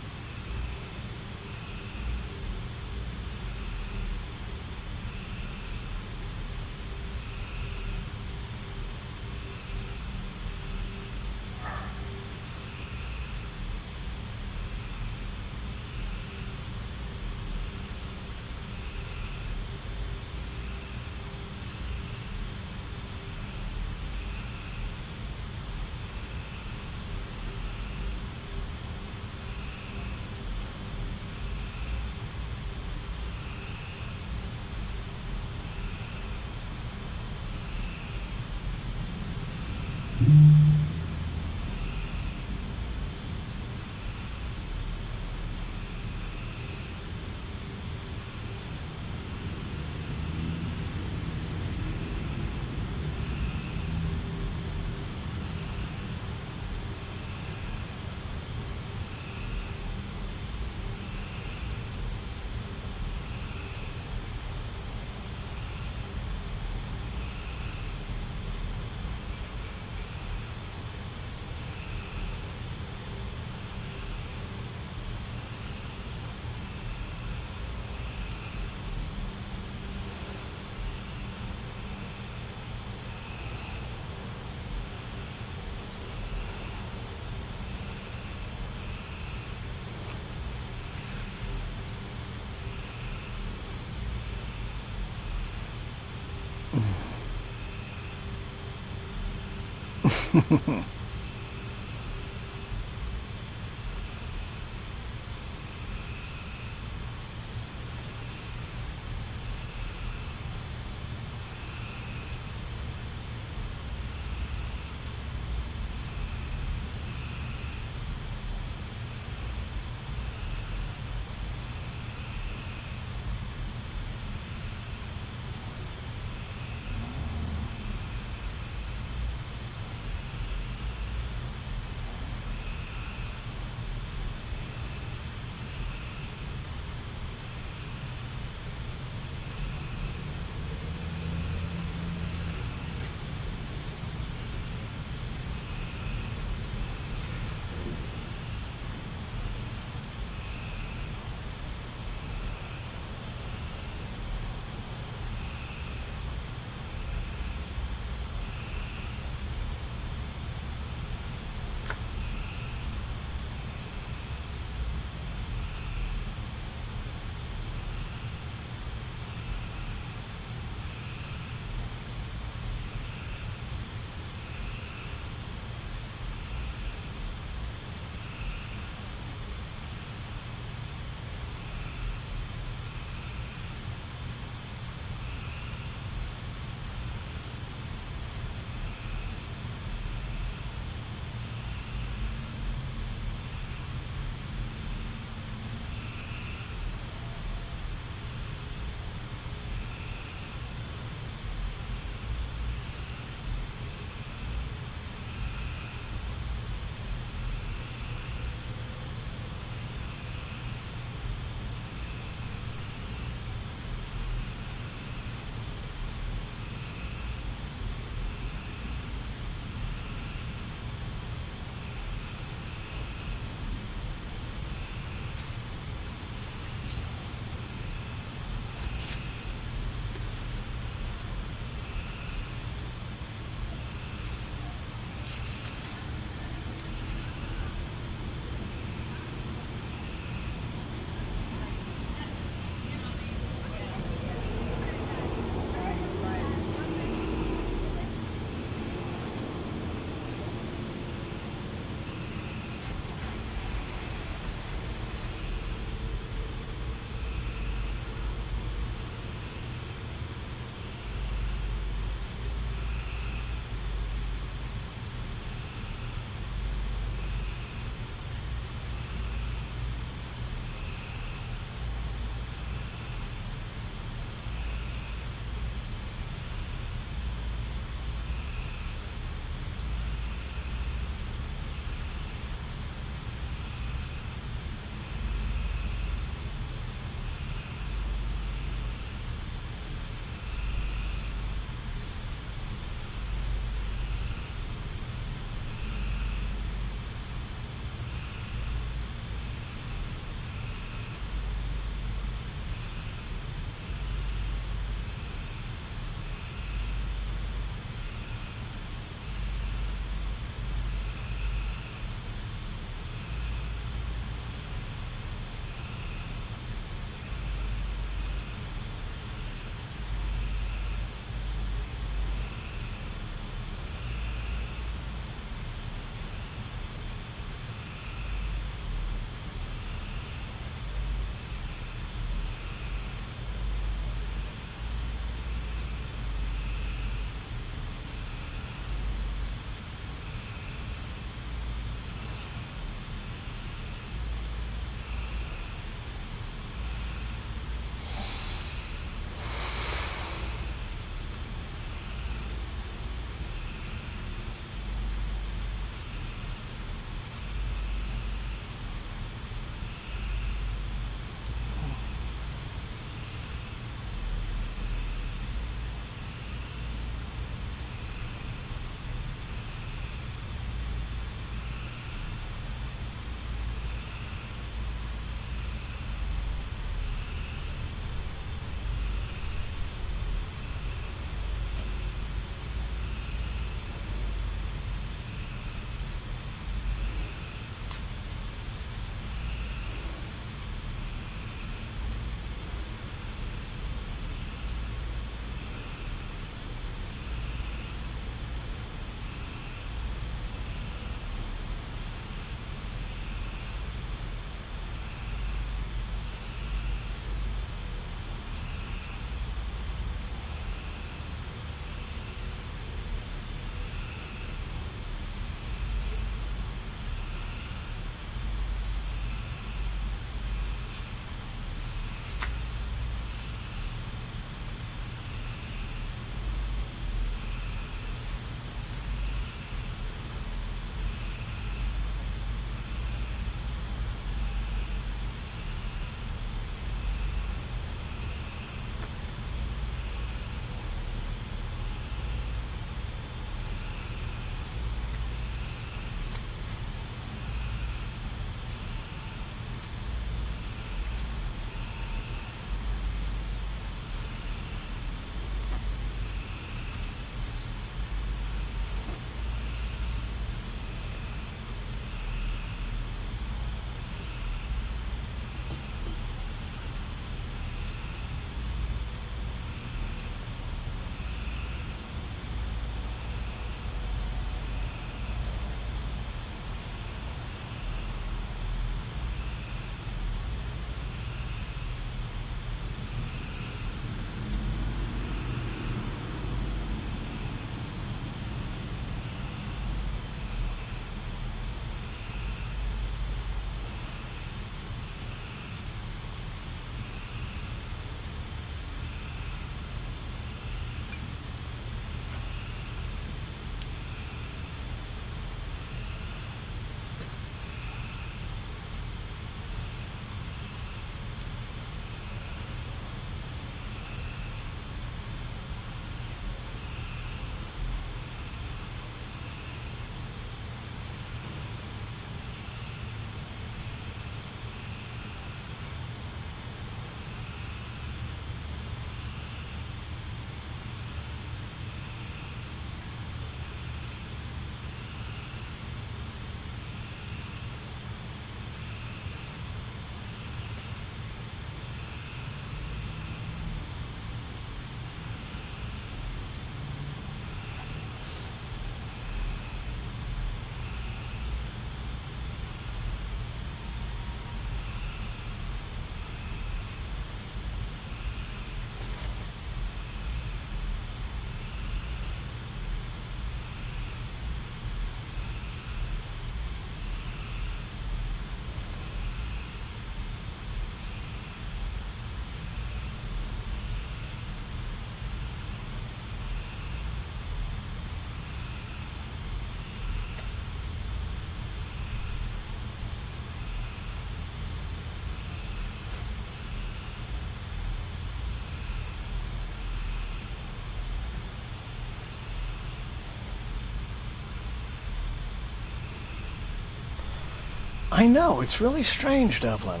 I know, it's really strange, Devlin.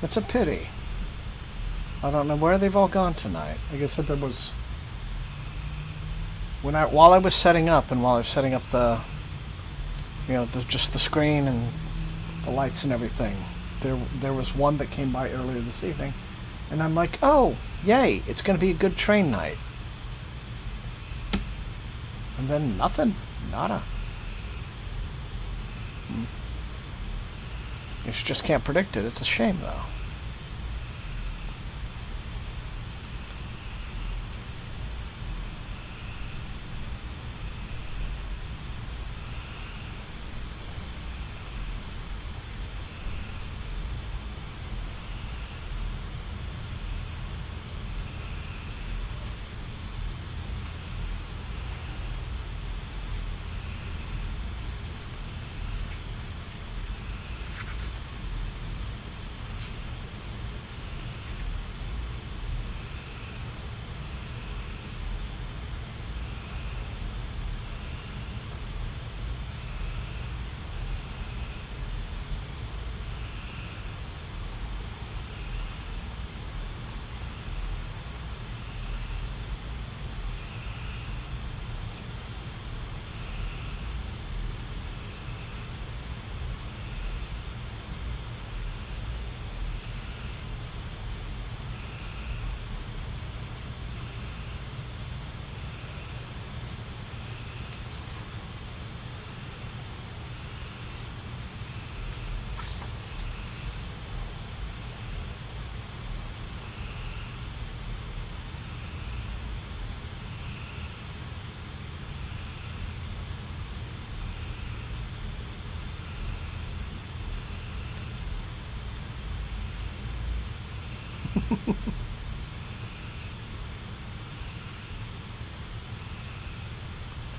It's a pity. I don't know where they've all gone tonight. Like I said, there was... While I was setting up, and while I was setting up the... just the screen and the lights and everything, there was one that came by earlier this evening, and I'm like, oh, yay, it's going to be a good train night. And then nothing. Nada. You just can't predict it. It's a shame, though.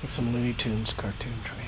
Like some Looney Tunes cartoon train.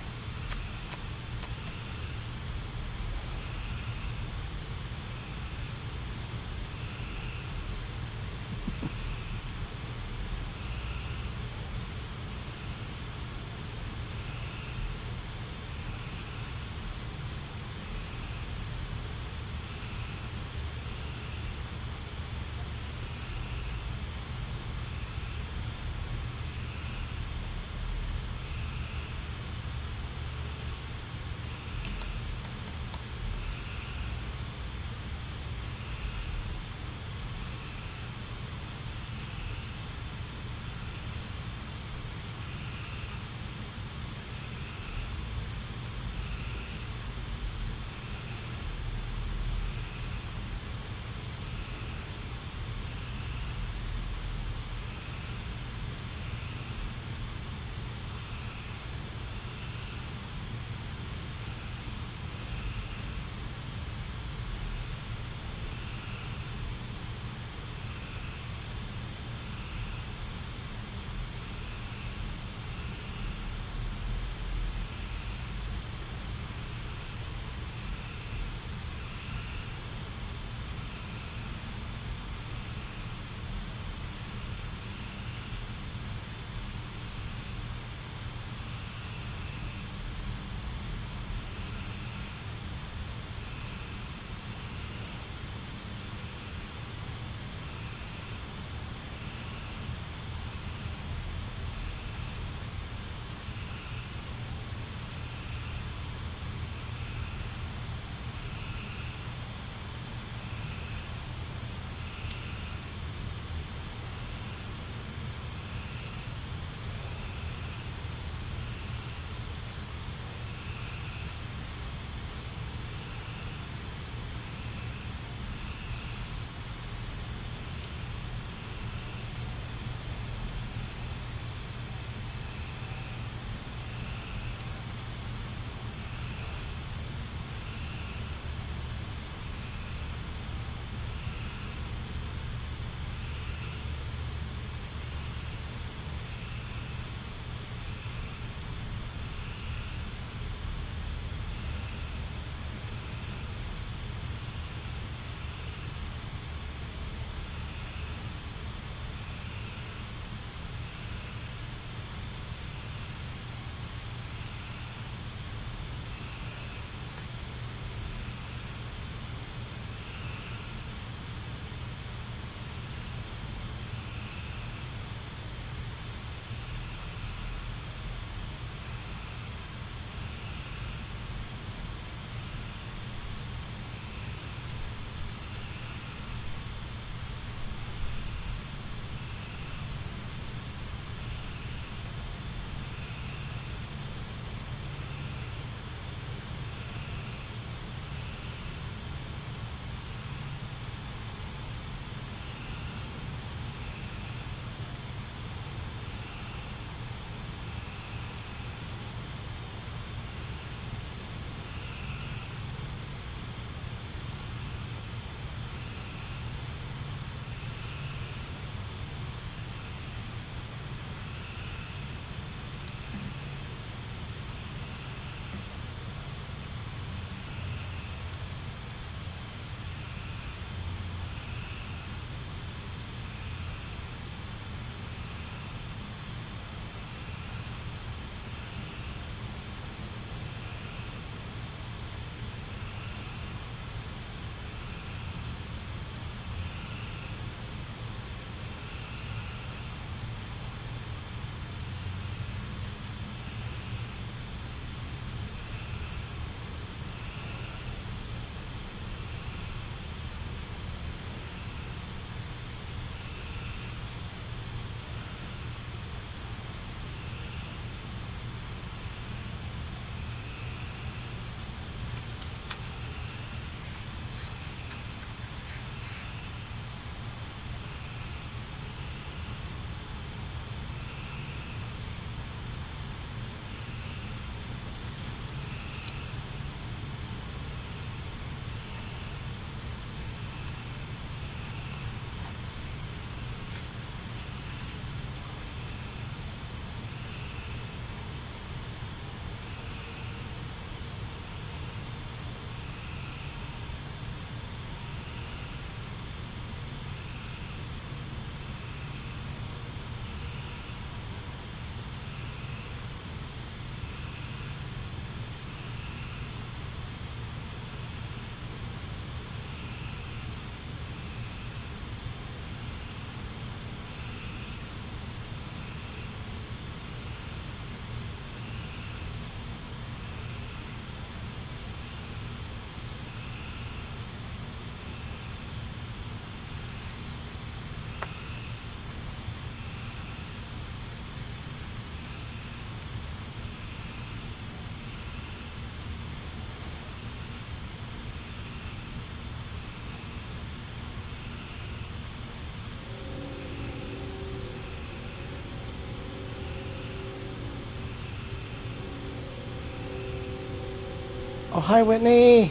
Oh, hi, Whitney.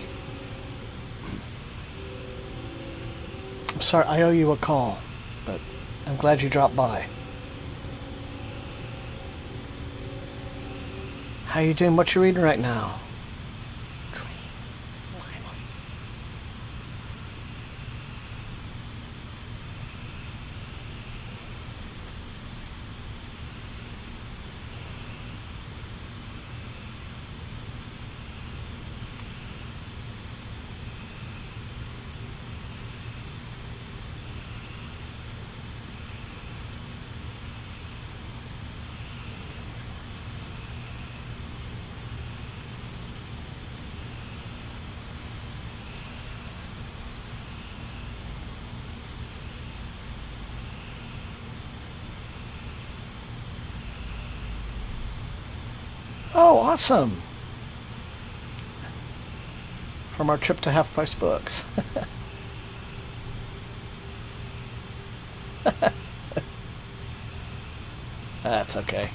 I'm sorry, I owe you a call, but I'm glad you dropped by. How you doing? What you reading right now? Oh, awesome. From our trip to Half Price Books. That's okay.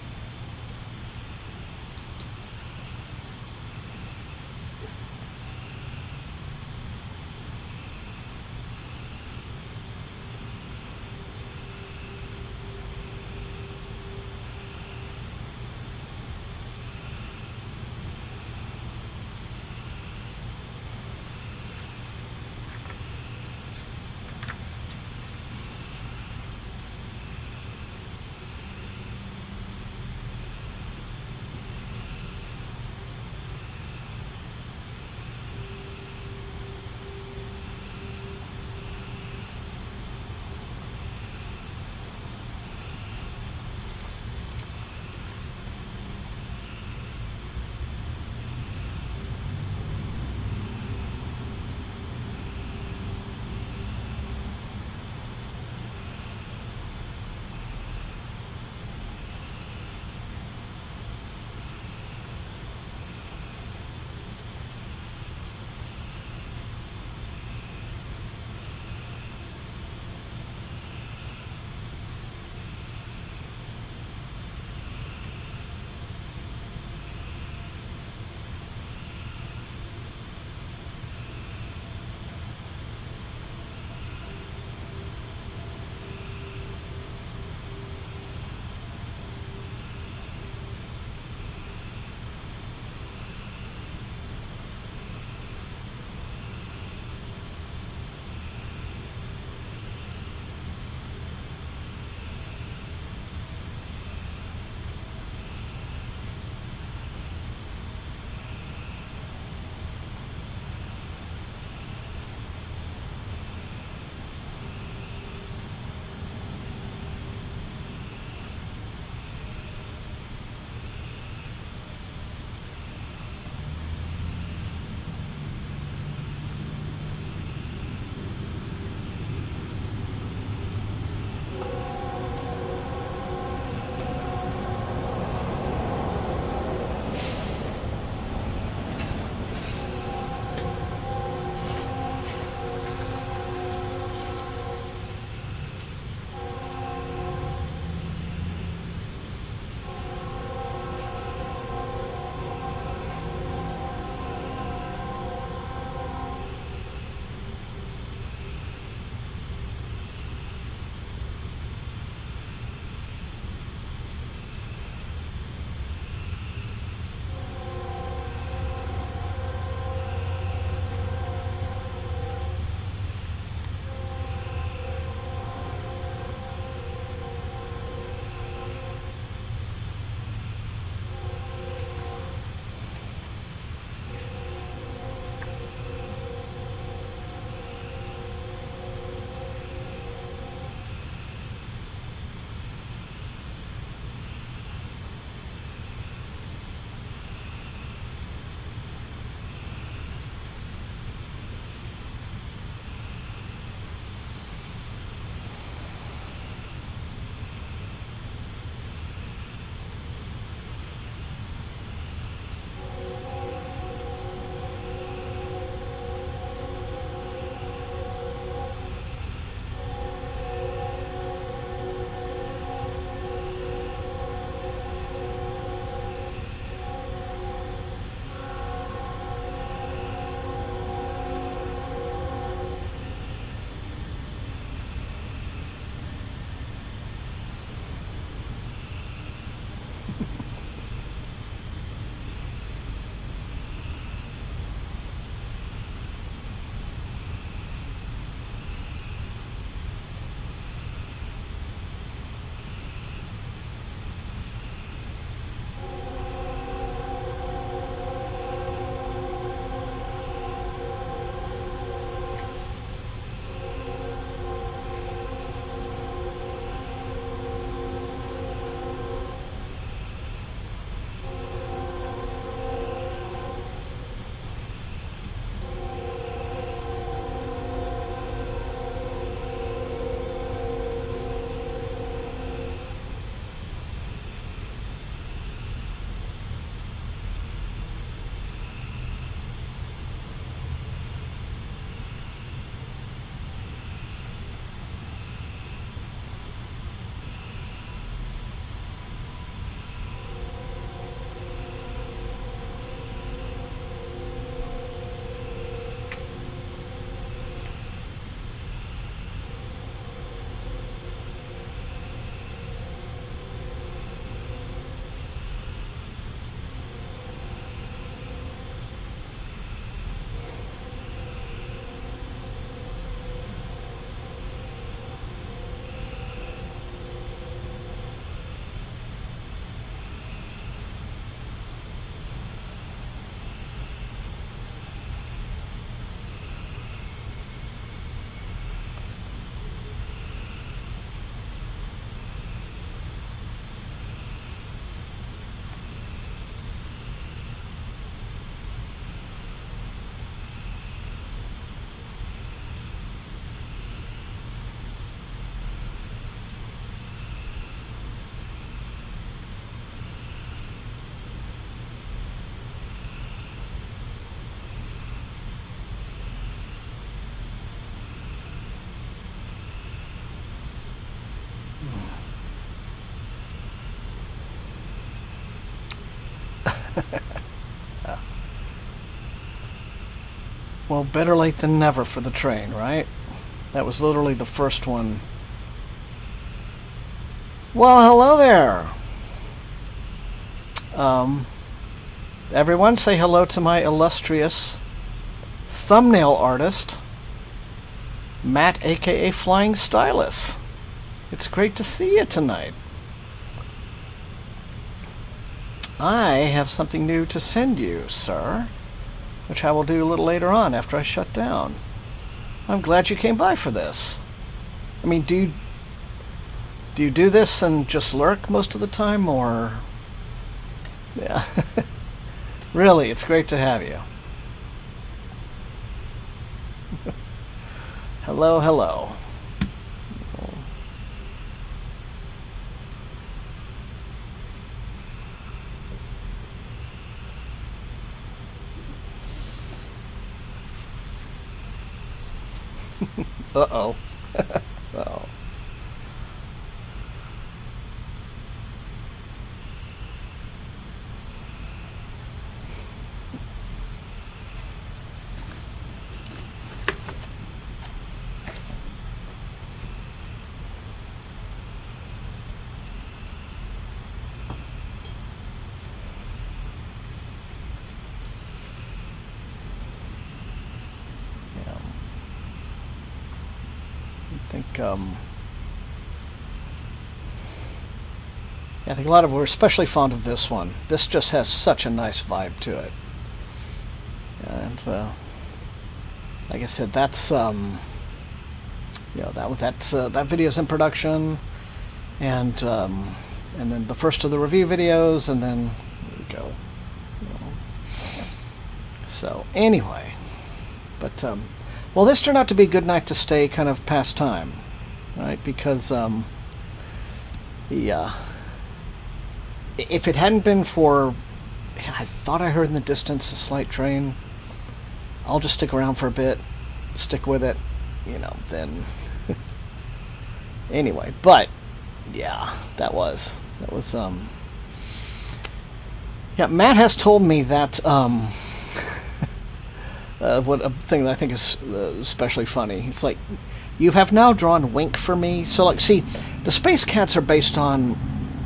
Well, better late than never for the train, right? That was literally the first one. Well, hello there. Everyone say hello to my illustrious thumbnail artist, Matt, aka Flying Stylus. It's great to see you tonight. I have something new to send you, sir, which I will do a little later on after I shut down. I'm glad you came by for this. I mean, do you do this and just lurk most of the time, or... Yeah. Really, it's great to have you. Hello, hello. Uh-oh. Uh-oh. I think a lot of we're especially fond of this one. This just has such a nice vibe to it, and like I said, that's that video's in production, and then the first of the review videos, and then there we go. So anyway, but well, this turned out to be a good night to stay kind of past time, right? Because if it hadn't been for, I thought I heard in the distance a slight train. I'll just stick around for a bit, stick with it, then. Anyway, but yeah, that was. Yeah, Matt has told me that what a thing that I think is especially funny. It's like, you have now drawn Wink for me. So, like, see, the space cats are based on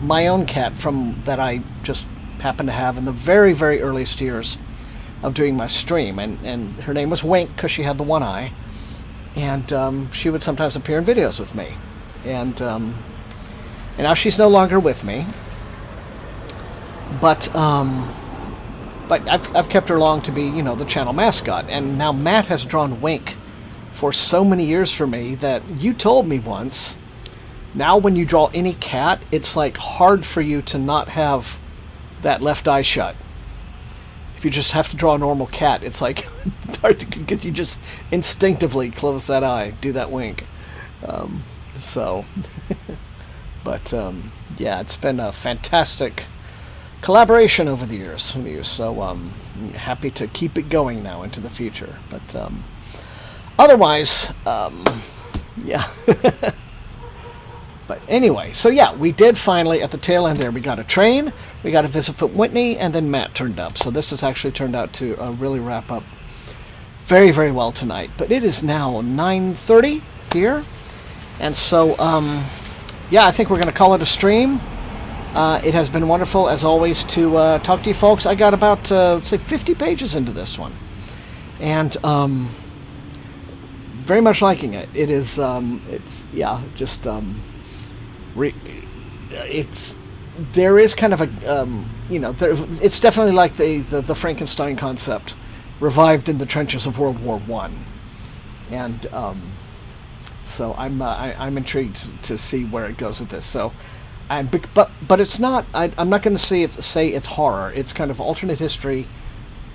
my own cat from that I just happened to have in the very, very earliest years of doing my stream, and her name was Wink because she had the one eye, and she would sometimes appear in videos with me, and now she's no longer with me, but I've kept her along to be the channel mascot, and now Matt has drawn Wink for so many years for me that you told me once. Now when you draw any cat, it's like hard for you to not have that left eye shut. If you just have to draw a normal cat, it's like hard to get, you just instinctively close that eye, do that wink. But yeah, it's been a fantastic collaboration over the years with you. So I'm happy to keep it going now into the future. But otherwise, yeah. But anyway, so yeah, we did finally, at the tail end there, we got a train, we got a visit from Whitney, and then Matt turned up. So this has actually turned out to really wrap up very, very well tonight. But it is now 9:30 here, and so, yeah, I think we're going to call it a stream. It has been wonderful, as always, to talk to you folks. I got about, say, 50 pages into this one, and very much liking it. It is, it's, yeah, just... there is kind of a it's definitely like the Frankenstein concept revived in the trenches of World War I, and so I'm intrigued to see where it goes with this. So, but it's not. I'm not going to say it's horror. It's kind of alternate history,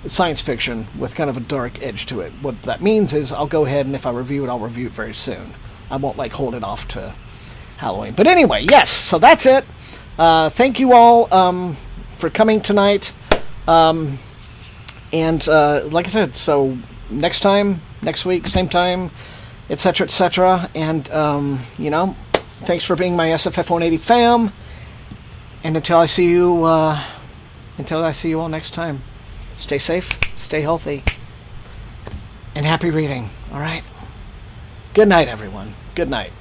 science fiction with kind of a dark edge to it. What that means is I'll go ahead, and if I review it, I'll review it very soon. I won't hold it off to Halloween. But anyway, yes, so that's it. Thank you all for coming tonight. And like I said, so next week, same time, etc., etc. And, thanks for being my SFF180 fam. And until I see you until I see you all next time, stay safe, stay healthy, and happy reading, all right? Good night, everyone. Good night.